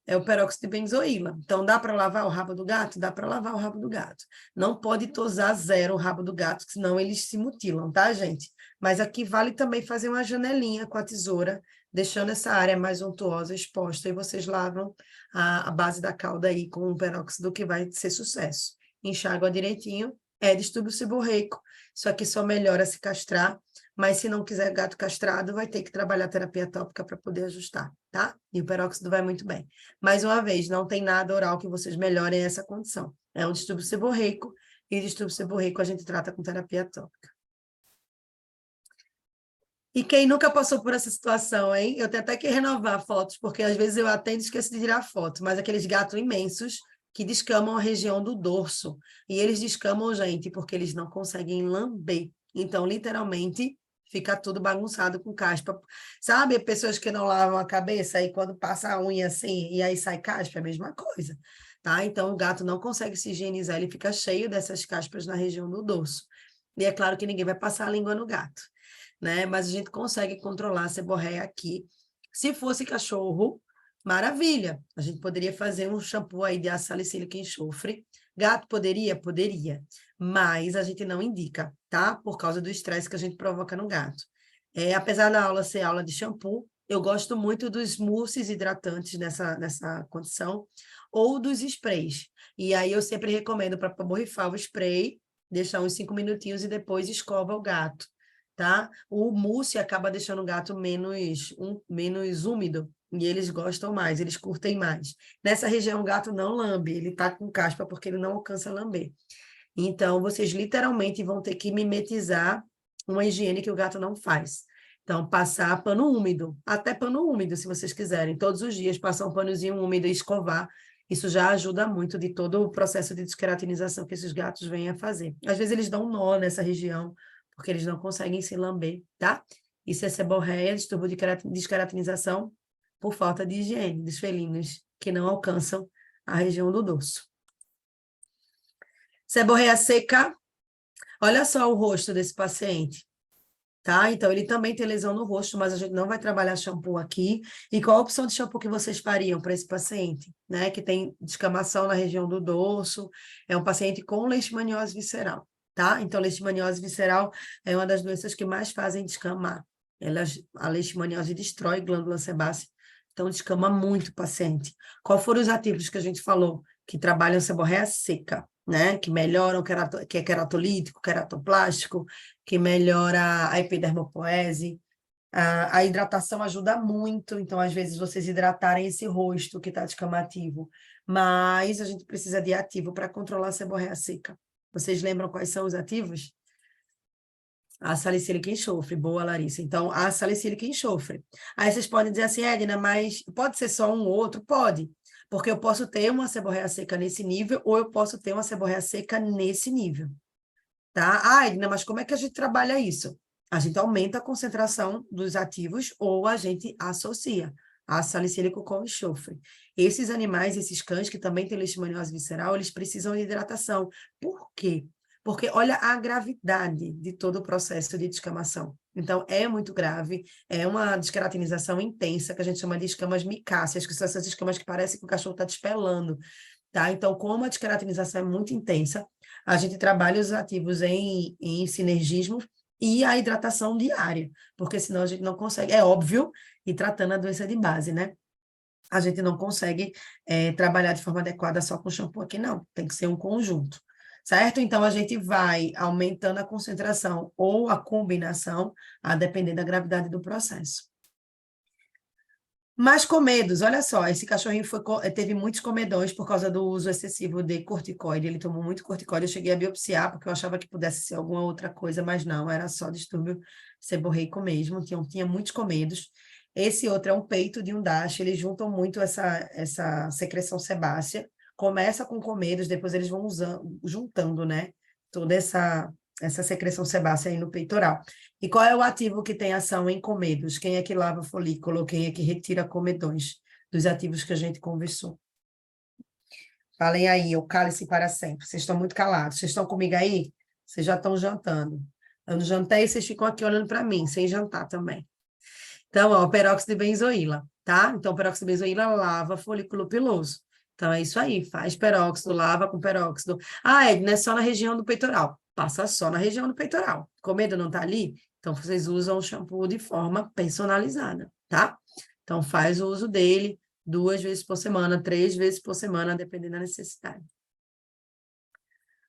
é o peróxido de benzoíla. Então, dá para lavar o rabo do gato? Dá para lavar o rabo do gato. Não pode tosar 0 o rabo do gato, senão eles se mutilam, tá, gente? Mas aqui vale também fazer uma janelinha com a tesoura, deixando essa área mais untuosa exposta, e vocês lavam a base da cauda aí com um peróxido que vai ser sucesso. Enxágua direitinho, é distúrbio seborreico, isso aqui só melhora se castrar, mas se não quiser gato castrado, vai ter que trabalhar terapia tópica para poder ajustar, tá? E o peróxido vai muito bem. Mais uma vez, não tem nada oral que vocês melhorem essa condição. É um distúrbio seborreico, e distúrbio seborreico a gente trata com terapia tópica. E quem nunca passou por essa situação, hein? Eu tenho até que renovar fotos, porque às vezes eu atendo e esqueço de tirar foto, mas aqueles gatos imensos que descamam a região do dorso. E eles descamam, gente, porque eles não conseguem lamber. Então, literalmente, fica tudo bagunçado com caspa. Sabe, pessoas que não lavam a cabeça e quando passa a unha assim, e aí sai caspa, é a mesma coisa, tá? Então, o gato não consegue se higienizar, ele fica cheio dessas caspas na região do dorso. E é claro que ninguém vai passar a língua no gato, né? Mas a gente consegue controlar a seborreia aqui. Se fosse cachorro, maravilha. A gente poderia fazer um shampoo aí de ácido salicílico e enxofre. Gato poderia? Poderia. Mas a gente não indica, tá? Por causa do estresse que a gente provoca no gato. Apesar da aula ser aula de shampoo, eu gosto muito dos mousses hidratantes nessa condição, ou dos sprays. E aí eu sempre recomendo para borrifar o spray, deixar uns 5 minutinhos e depois escova o gato, tá? O mousse acaba deixando o gato menos úmido, e eles gostam mais, eles curtem mais. Nessa região, o gato não lambe, ele tá com caspa porque ele não alcança lamber. Então, vocês literalmente vão ter que mimetizar uma higiene que o gato não faz. Então, passar pano úmido, até pano úmido, se vocês quiserem. Todos os dias, passar um panozinho úmido e escovar. Isso já ajuda muito de todo o processo de desqueratinização que esses gatos vêm a fazer. Às vezes, eles dão um nó nessa região, porque eles não conseguem se lamber, tá? Isso é seborreia, distúrbio de desqueratinização por falta de higiene dos felinos que não alcançam a região do dorso. Seborreia seca, olha só o rosto desse paciente, tá? Então, ele também tem lesão no rosto, mas a gente não vai trabalhar shampoo aqui. E qual a opção de shampoo que vocês fariam para esse paciente, né? Que tem descamação na região do dorso, é um paciente com leishmaniose visceral, tá? Então, leishmaniose visceral é uma das doenças que mais fazem descamar. A leishmaniose destrói glândula sebácea, então descama muito o paciente. Qual foram os ativos que a gente falou? Que trabalham seborreia seca, né? Que melhoram, que é queratolítico, queratoplástico, que melhora a epidermopoese. A hidratação ajuda muito, então, às vezes, vocês hidratarem esse rosto que está descamativo. Mas a gente precisa de ativo para controlar a seborreia seca. Vocês lembram quais são os ativos? A salicílica e enxofre. Boa, Larissa. Então, a salicílica e enxofre. Aí vocês podem dizer assim, Edna, mas pode ser só um ou outro? Pode. Porque eu posso ter uma seborreia seca nesse nível ou eu posso ter uma seborreia seca nesse nível. Tá? Ah, Edna, mas como é que a gente trabalha isso? A gente aumenta a concentração dos ativos ou a gente associa ácido salicílico com enxofre. Esses animais, esses cães que também têm leishmaniose visceral, eles precisam de hidratação. Por quê? Porque olha a gravidade de todo o processo de descamação. Então, é muito grave, é uma desqueratinização intensa, que a gente chama de escamas micáceas, que são essas escamas que parecem que o cachorro está despelando. Tá? Então, como a desqueratinização é muito intensa, a gente trabalha os ativos em sinergismo e a hidratação diária, porque senão a gente não consegue, é óbvio, e tratando a doença de base, né? A gente não consegue trabalhar de forma adequada só com shampoo aqui, não. Tem que ser um conjunto, certo? Então, a gente vai aumentando a concentração ou a combinação, a depender da gravidade do processo. Mas comedos, olha só, esse cachorrinho teve muitos comedões por causa do uso excessivo de corticoide. Ele tomou muito corticoide. Eu cheguei a biopsiar porque eu achava que pudesse ser alguma outra coisa, mas não, era só distúrbio seborreico mesmo. Tinha muitos comedos. Esse outro é um peito de um dash. Eles juntam muito essa secreção sebácea. Começa com comedos, depois eles vão juntando, né? Toda essa secreção sebácea aí no peitoral. E qual é o ativo que tem ação em comedos? Quem é que lava folículo? Quem é que retira comedões dos ativos que a gente conversou? Falem aí, o cálice para sempre. Vocês estão muito calados. Vocês estão comigo aí? Vocês já estão jantando. Eu não jantei, vocês ficam aqui olhando para mim, sem jantar também. Então, ó, peróxido de benzoíla, tá? Então, peróxido de benzoíla lava folículo piloso. Então, é isso aí, faz peróxido, lava com peróxido. Ah, Edna, é só na região do peitoral. Passa só na região do peitoral. Comedo não tá ali? Então, vocês usam o shampoo de forma personalizada, tá? Então, faz o uso dele 2 vezes por semana, 3 vezes por semana, dependendo da necessidade.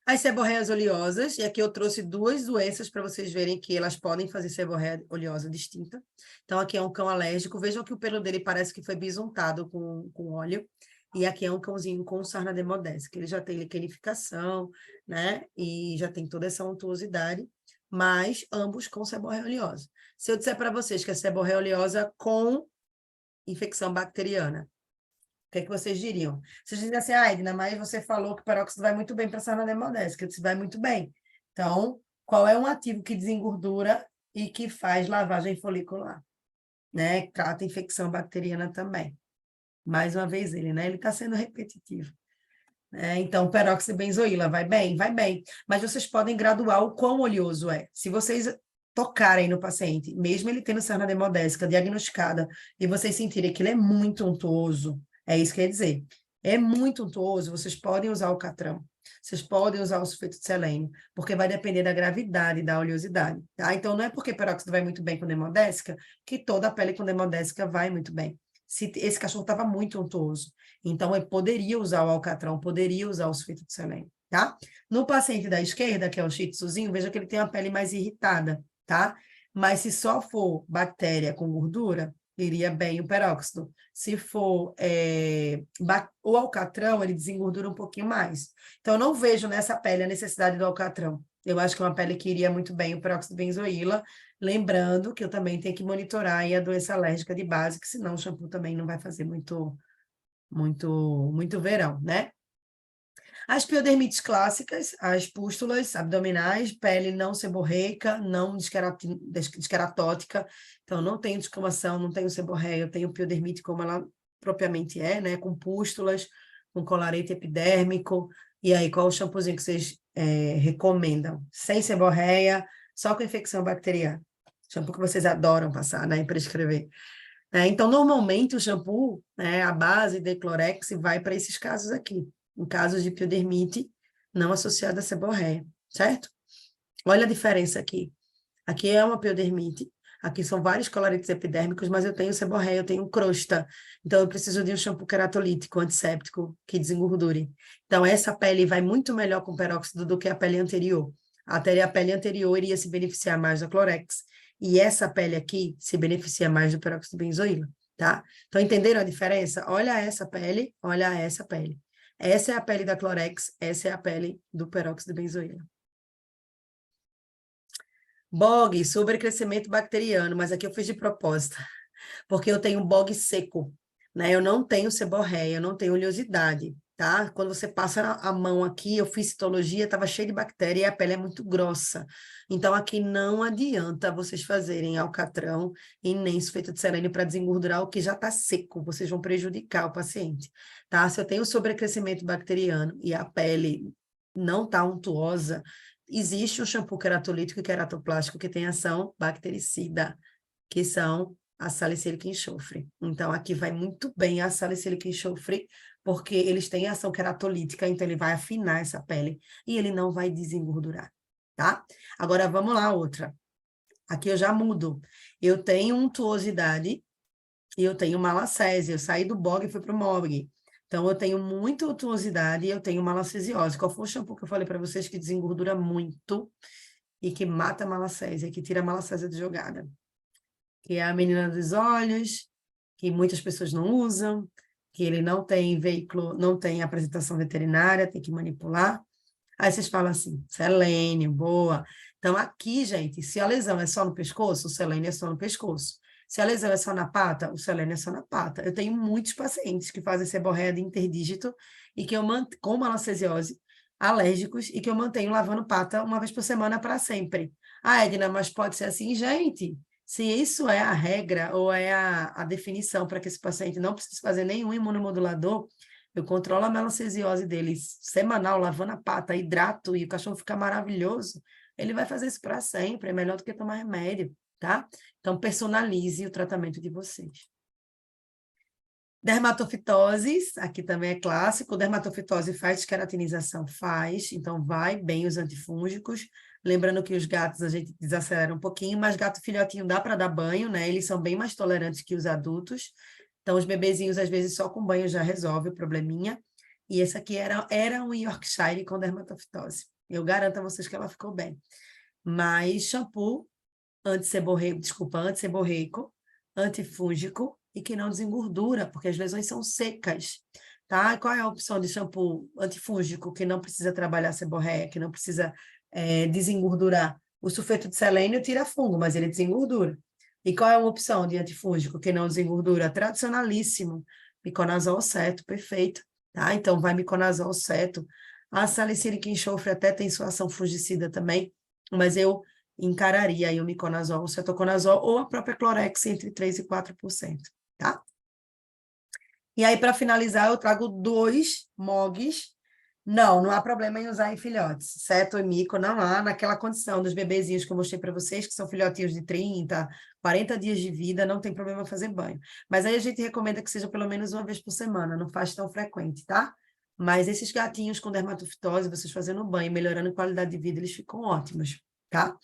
As seborreias oleosas, e aqui eu trouxe 2 doenças para vocês verem que elas podem fazer seborreia oleosa distinta. Então, aqui é um cão alérgico. Vejam que o pelo dele parece que foi bisuntado com óleo. E aqui é um cãozinho com sarna demodésica. Ele já tem liquenificação, né? E já tem toda essa untuosidade, mas ambos com seborreia oleosa. Se eu disser para vocês que é seborreia oleosa com infecção bacteriana, o que é que vocês diriam? Vocês dizem assim, ah, Edna, mas você falou que o peróxido vai muito bem para a sarna demodésica. Eu disse, vai muito bem. Então, qual é um ativo que desengordura e que faz lavagem folicular? Né? Trata infecção bacteriana também. Mais uma vez ele, né? Ele está sendo repetitivo. Então, peróxido de benzoíla, vai bem? Vai bem. Mas vocês podem graduar o quão oleoso é. Se vocês tocarem no paciente, mesmo ele tendo sarna demodésica diagnosticada, e vocês sentirem que ele é muito untuoso, é isso que quer dizer. É muito untuoso, vocês podem usar o catrão. Vocês podem usar o sulfeto de selênio, porque vai depender da gravidade, da oleosidade. Tá? Então, não é porque peróxido vai muito bem com demodésica que toda a pele com demodésica vai muito bem. Se esse cachorro estava muito untuoso, então eu poderia usar o alcatrão, poderia usar o sulfeto de selênio, tá? No paciente da esquerda, que é o shih tzuzinho, veja que ele tem a pele mais irritada, tá? Mas se só for bactéria com gordura, iria bem o peróxido. Se for o alcatrão, ele desengordura um pouquinho mais. Então, eu não vejo nessa pele a necessidade do alcatrão. Eu acho que é uma pele que iria muito bem o peróxido de benzoíla, lembrando que eu também tenho que monitorar aí a doença alérgica de base, que senão o shampoo também não vai fazer muito verão, né? As piodermites clássicas, as pústulas abdominais, pele não seborreica, não desqueratótica, então não tenho descamação, não tenho seborreia, eu tenho piodermite como ela propriamente é, né? Com pústulas, com colarete epidérmico. E aí, qual o shampoozinho que vocês recomendam? Sem seborreia, só com infecção bacteriana. Shampoo que vocês adoram passar, né? E prescrever. Então, normalmente, o shampoo, né, a base de Clorex vai para esses casos aqui. Em casos de piodermite não associada a seborreia, certo? Olha a diferença aqui. Aqui é uma piodermite, aqui são vários colaretes epidérmicos, mas eu tenho seborreia, eu tenho crosta. Então, eu preciso de um shampoo queratolítico, antisséptico, que desengordure. Então, essa pele vai muito melhor com peróxido do que a pele anterior. Até a pele anterior iria se beneficiar mais da Clorex, e essa pele aqui se beneficia mais do peróxido de benzoíla, tá? Então, entenderam a diferença? Olha essa pele, olha essa pele. Essa é a pele da Clorex, essa é a pele do peróxido de benzoíla. Bog, sobrecrescimento bacteriano, mas aqui eu fiz de propósito, porque eu tenho bog seco, né? Eu não tenho seborréia, eu não tenho oleosidade, tá? Quando você passa a mão aqui, eu fiz citologia, estava cheio de bactéria e a pele é muito grossa. Então, aqui não adianta vocês fazerem alcatrão e nem sulfeto de selênio para desengordurar o que já está seco, vocês vão prejudicar o paciente, tá? Se eu tenho sobrecrescimento bacteriano e a pele não está untuosa, existe um shampoo queratolítico e queratoplástico que tem ação bactericida, que são a salicílica e enxofre. Então, aqui vai muito bem a salicílica e enxofre, porque eles têm ação queratolítica, então ele vai afinar essa pele e ele não vai desengordurar, tá? Agora, vamos lá, outra. Aqui eu já mudo. Eu tenho untuosidade e eu tenho malacésia. Eu saí do bog e fui para o MOG. Então, eu tenho muita untuosidade e eu tenho malacesiose. Qual foi o shampoo que eu falei para vocês que desengordura muito e que mata a malacésia, que tira a malacésia de jogada? Que é a menina dos olhos, que muitas pessoas não usam, que ele não tem veículo, não tem apresentação veterinária, tem que manipular. Aí vocês falam assim, selênio, boa. Então, aqui, gente, se a lesão é só no pescoço, o selênio é só no pescoço. Se a lesão é só na pata, o selênio é só na pata. Eu tenho muitos pacientes que fazem seborreia de interdígito e que eu com malacesiose, alérgicos, e que eu mantenho lavando pata uma vez por semana para sempre. Ah, Edna, mas pode ser assim, gente. Se isso é a regra ou é a definição para que esse paciente não precise fazer nenhum imunomodulador, eu controlo a malacesiose dele semanal, lavando a pata, hidrato, e o cachorro fica maravilhoso, ele vai fazer isso para sempre, é melhor do que tomar remédio, tá? Então, personalize o tratamento de vocês. Dermatofitoses, aqui também é clássico, dermatofitose faz queratinização? Faz, então vai bem os antifúngicos, lembrando que os gatos a gente desacelera um pouquinho, mas gato filhotinho dá para dar banho, né? Eles são bem mais tolerantes que os adultos, então os bebezinhos às vezes só com banho já resolve o probleminha, e esse aqui era um Yorkshire com dermatofitose, eu garanto a vocês que ela ficou bem. Mas shampoo antisseborreico, antifúngico e que não desengordura, porque as lesões são secas, tá? Qual é a opção de shampoo antifúngico que não precisa trabalhar a seborreia, que não precisa desengordurar? O sulfeto de selênio tira fungo, mas ele desengordura. E qual é uma opção de antifúngico que não desengordura? Tradicionalíssimo, miconazol ceto, perfeito, tá? Então, vai miconazol ceto. A salicílica e enxofre até tem sua ação fungicida também, mas eu encararia aí o miconazol, o cetoconazol ou a própria Clorex entre 3% e 4%, tá? E aí, para finalizar, eu trago 2 MOGs. Não há problema em usar em filhotes. Ceto e mico não há, naquela condição dos bebezinhos que eu mostrei para vocês, que são filhotinhos de 30, 40 dias de vida, não tem problema fazer banho. Mas aí a gente recomenda que seja pelo menos uma vez por semana, não faz tão frequente, tá? Mas esses gatinhos com dermatofitose, vocês fazendo banho, melhorando a qualidade de vida, eles ficam ótimos, tá?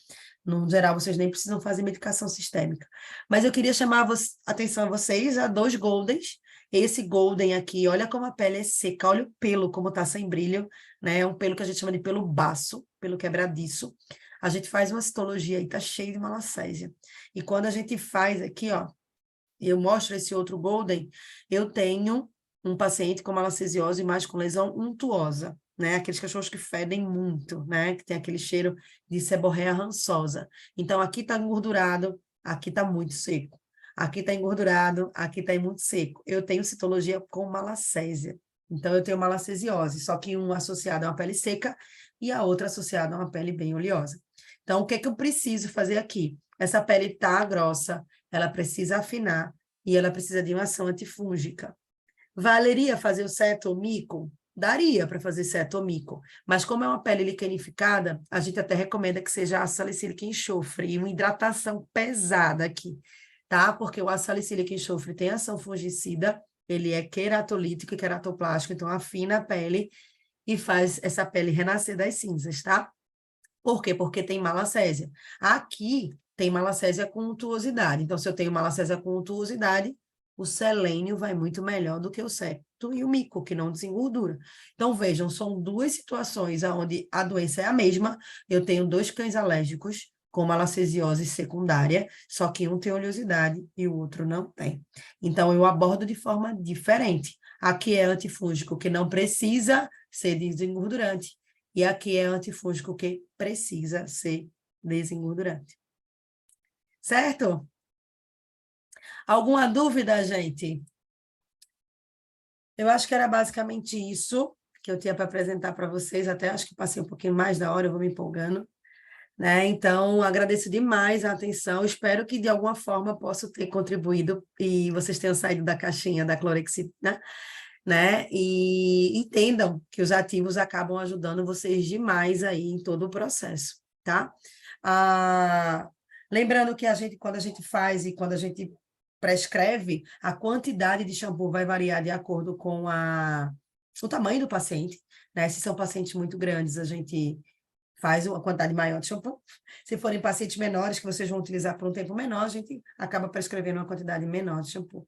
No geral, vocês nem precisam fazer medicação sistêmica. Mas eu queria chamar a atenção a vocês a 2 Goldens. Esse Golden aqui, olha como a pele é seca, olha o pelo, como tá sem brilho, né? É um pelo que a gente chama de pelo baço, pelo quebradiço. A gente faz uma citologia e tá cheio de malacésia. E quando a gente faz aqui, ó, eu mostro esse outro Golden, eu tenho um paciente com malacesiose, mas com lesão untuosa, né? Aqueles cachorros que fedem muito, né? Que tem aquele cheiro de seborreia rançosa. Então, aqui tá engordurado, aqui tá muito seco. Aqui tá engordurado, aqui tá muito seco. Eu tenho citologia com malacésia. Então, eu tenho malacesiose, só que um associado a uma pele seca e a outra associada a uma pele bem oleosa. Então, o que é que eu preciso fazer aqui? Essa pele tá grossa, ela precisa afinar e ela precisa de uma ação antifúngica. Valeria fazer o ceto ou mico? Daria para fazer ceto ou mico, mas como é uma pele liquenificada, a gente até recomenda que seja a salicílica e enxofre e uma hidratação pesada aqui, tá? Porque o salicílica e enxofre tem ação fungicida, ele é queratolítico e queratoplástico, então afina a pele e faz essa pele renascer das cinzas, tá? Por quê? Porque tem malacésia. Aqui tem malacésia com untuosidade. Então, se eu tenho malacésia com untuosidade, o selênio vai muito melhor do que o ceto e o mico, que não desengordura. Então, vejam, são 2 situações onde a doença é a mesma. Eu tenho 2 cães alérgicos com malacesiose secundária, só que um tem oleosidade e o outro não tem. Então, eu abordo de forma diferente. Aqui é antifúngico, que não precisa ser desengordurante. E aqui é antifúngico que precisa ser desengordurante. Certo? Alguma dúvida, gente? Eu acho que era basicamente isso que eu tinha para apresentar para vocês, até acho que passei um pouquinho mais da hora, eu vou me empolgando, né? Então, agradeço demais a atenção, espero que de alguma forma possa ter contribuído e vocês tenham saído da caixinha da clorexidina, né? E entendam que os ativos acabam ajudando vocês demais aí em todo o processo, tá? Lembrando que quando a gente faz e quando a gente prescreve, a quantidade de shampoo vai variar de acordo com o tamanho do paciente, né? Se são pacientes muito grandes, a gente faz uma quantidade maior de shampoo. Se forem pacientes menores, que vocês vão utilizar por um tempo menor, a gente acaba prescrevendo uma quantidade menor de shampoo.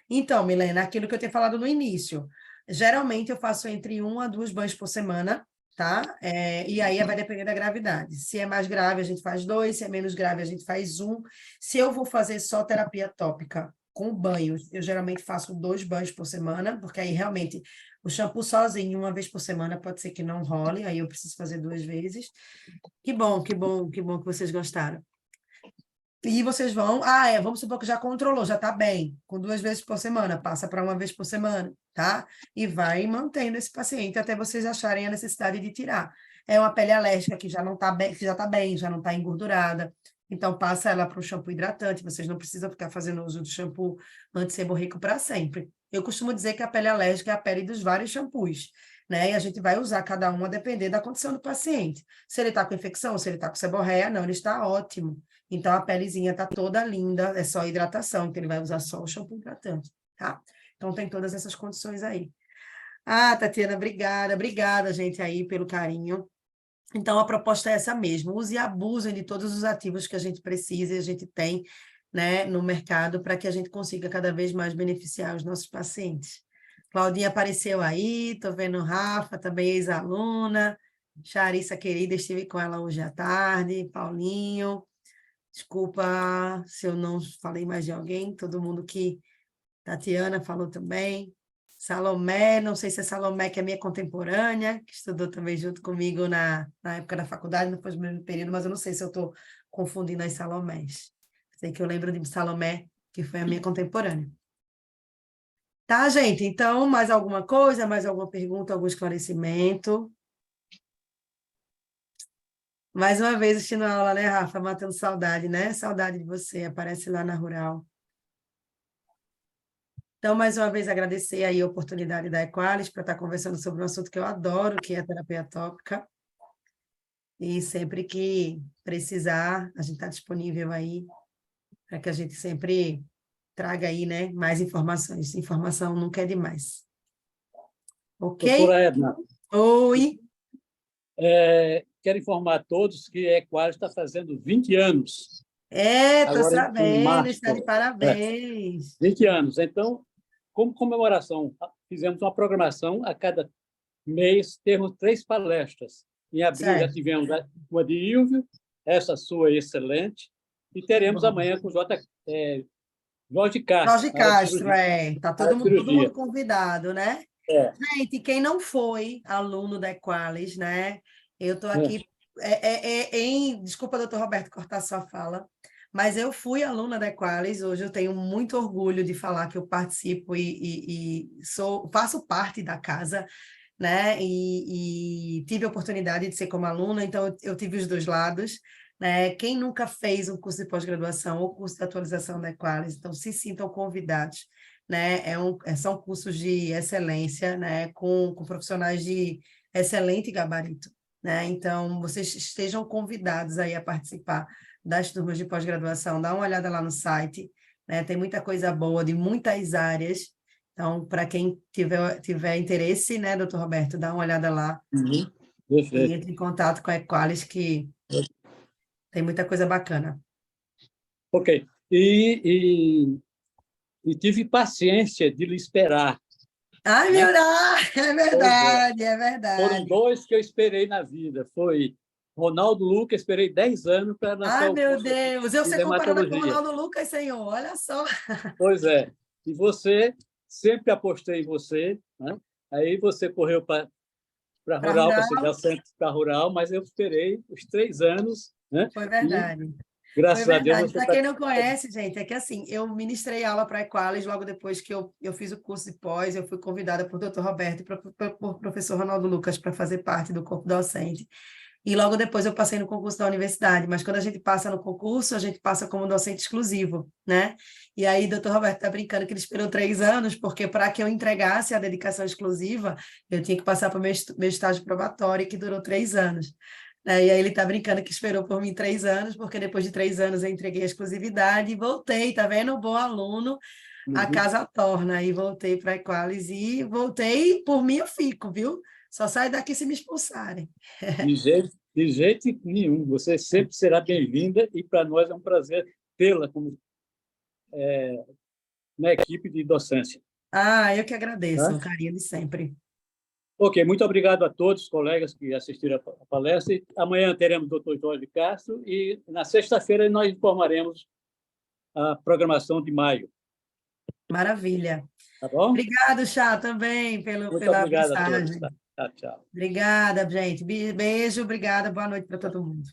Então, Milena, aquilo que eu tinha falado no início, geralmente eu faço entre 1 a 2 banhos por semana, tá? E aí vai depender da gravidade. Se é mais grave, a gente faz 2, se é menos grave, a gente faz 1. Se eu vou fazer só terapia tópica com banhos, eu geralmente faço 2 banhos por semana, porque aí realmente o shampoo sozinho, uma vez por semana, pode ser que não role, aí eu preciso fazer 2 vezes. Que bom, que bom, que bom que vocês gostaram. E vocês vão, vamos supor que já controlou, já está bem, com 2 vezes por semana, passa para 1 vez por semana, tá? E vai mantendo esse paciente até vocês acharem a necessidade de tirar. É uma pele alérgica que já não está bem, que já está bem, já não está engordurada, então passa ela para um shampoo hidratante, vocês não precisam ficar fazendo uso do shampoo antisseborreico para sempre. Eu costumo dizer que a pele alérgica é a pele dos vários shampoos, né? E a gente vai usar cada um a depender da condição do paciente. Se ele está com infecção, se ele está com seborreia, não, ele está ótimo. Então, a pelezinha está toda linda, é só hidratação, então ele vai usar só o shampoo hidratante, tá? Então, tem todas essas condições aí. Tatiana, obrigada, gente, aí, pelo carinho. Então, a proposta é essa mesmo, use e abusem de todos os ativos que a gente precisa e a gente tem, né, no mercado para que a gente consiga cada vez mais beneficiar os nossos pacientes. Claudinha apareceu aí, estou vendo Rafa, também ex-aluna, Charissa querida, estive com ela hoje à tarde, Paulinho. Desculpa se eu não falei mais de alguém, todo mundo que... Tatiana falou também. Salomé, não sei se é Salomé, que é minha contemporânea, que estudou também junto comigo na época da faculdade, no primeiro período, mas eu não sei se eu estou confundindo as Salomés. Sei que eu lembro de Salomé, que foi a minha contemporânea. Tá, gente? Então, mais alguma coisa, mais alguma pergunta, algum esclarecimento? Mais uma vez assistindo a aula, né, Rafa? Matando saudade, né? Saudade de você, aparece lá na Rural. Então, mais uma vez, agradecer aí a oportunidade da Equalis para estar conversando sobre um assunto que eu adoro, que é a terapia tópica. E sempre que precisar, a gente está disponível aí para que a gente sempre traga aí, né, mais informações. Informação nunca é demais. Ok? Doutora Edna, Oi! quero informar a todos que a Equalis está fazendo 20 anos. Estou Agora, em sabendo, março. está de parabéns. 20 anos. Então, como comemoração, fizemos uma programação a cada mês, temos 3 palestras. Em abril já Certo. tivemos uma de Ilvio, essa sua excelente, e teremos amanhã com Jorge Castro, Jorge na área de Castro, cirurgia. tá Na área de todo mundo cirurgia. convidado, né? É, Gente, quem não foi aluno da Equalis, né? Eu estou é. aqui desculpa, doutor Roberto, cortar sua fala, mas eu fui aluna da Equalis, hoje eu tenho muito orgulho de falar que eu participo e faço parte da casa, né? E tive a oportunidade de ser como aluna, então eu tive os dois lados, né? Quem nunca fez um curso de pós-graduação ou curso de atualização da Equalis, então se sintam convidados, né? São cursos de excelência, né? Com profissionais de excelente gabarito, né? Então, vocês estejam convidados aí a participar das turmas de pós-graduação, dá uma olhada lá no site, né? Tem muita coisa boa de muitas áreas. Então, para quem tiver interesse, né, doutor Roberto, dá uma olhada lá Uhum. e Perfeito. entre em contato com a Equalis, que tem muita coisa bacana. Ok. E tive paciência de lhe esperar. Ai, Né? meu Deus! É verdade, é Foram verdade. 2 que eu esperei na vida. Foi Ronaldo Luca, esperei 10 anos para lançar Ai, o meu curso Deus! Eu de ser comparada com o dermatologia. Ronaldo Lucas, senhor, olha só. Pois é. E você, sempre apostei em você, né? Aí você correu para Para Rural, para rural, chegar sempre para Rural, mas eu esperei os 3 anos, né? Foi E, verdade. graças Foi a Deus, verdade. você Para está... quem não conhece, gente, é que assim, eu ministrei aula para a Equalis logo depois que eu fiz o curso de pós, eu fui convidada por Dr. Roberto e por professor Ronaldo Lucas para fazer parte do corpo docente. E logo depois eu passei no concurso da universidade, mas quando a gente passa no concurso, a gente passa como docente exclusivo, né? E aí, doutor Roberto está brincando que ele esperou 3 anos, porque para que eu entregasse a dedicação exclusiva, eu tinha que passar para o meu estágio probatório, que durou 3 anos. Né? E aí ele está brincando que esperou por mim 3 anos, porque depois de 3 anos eu entreguei a exclusividade e voltei, tá vendo? Bom aluno, a Uhum. casa torna. Aí voltei para a Equalis e voltei, por mim eu fico, viu? Só saio daqui se me expulsarem. De jeito nenhum. Você sempre será bem-vinda e para nós é um prazer tê-la como na equipe de docência. Ah, eu que agradeço, Tá? o carinho de sempre. Ok, muito obrigado a todos os colegas que assistiram a palestra. Amanhã teremos o Dr. Jorge Castro e na sexta-feira nós informaremos a programação de maio. Maravilha. Tá bom? Obrigado, Chá, também Muito pela obrigado a todos. mensagem. Tá? Tchau, tchau. Obrigada, gente. Beijo, obrigada. Boa noite para todo mundo.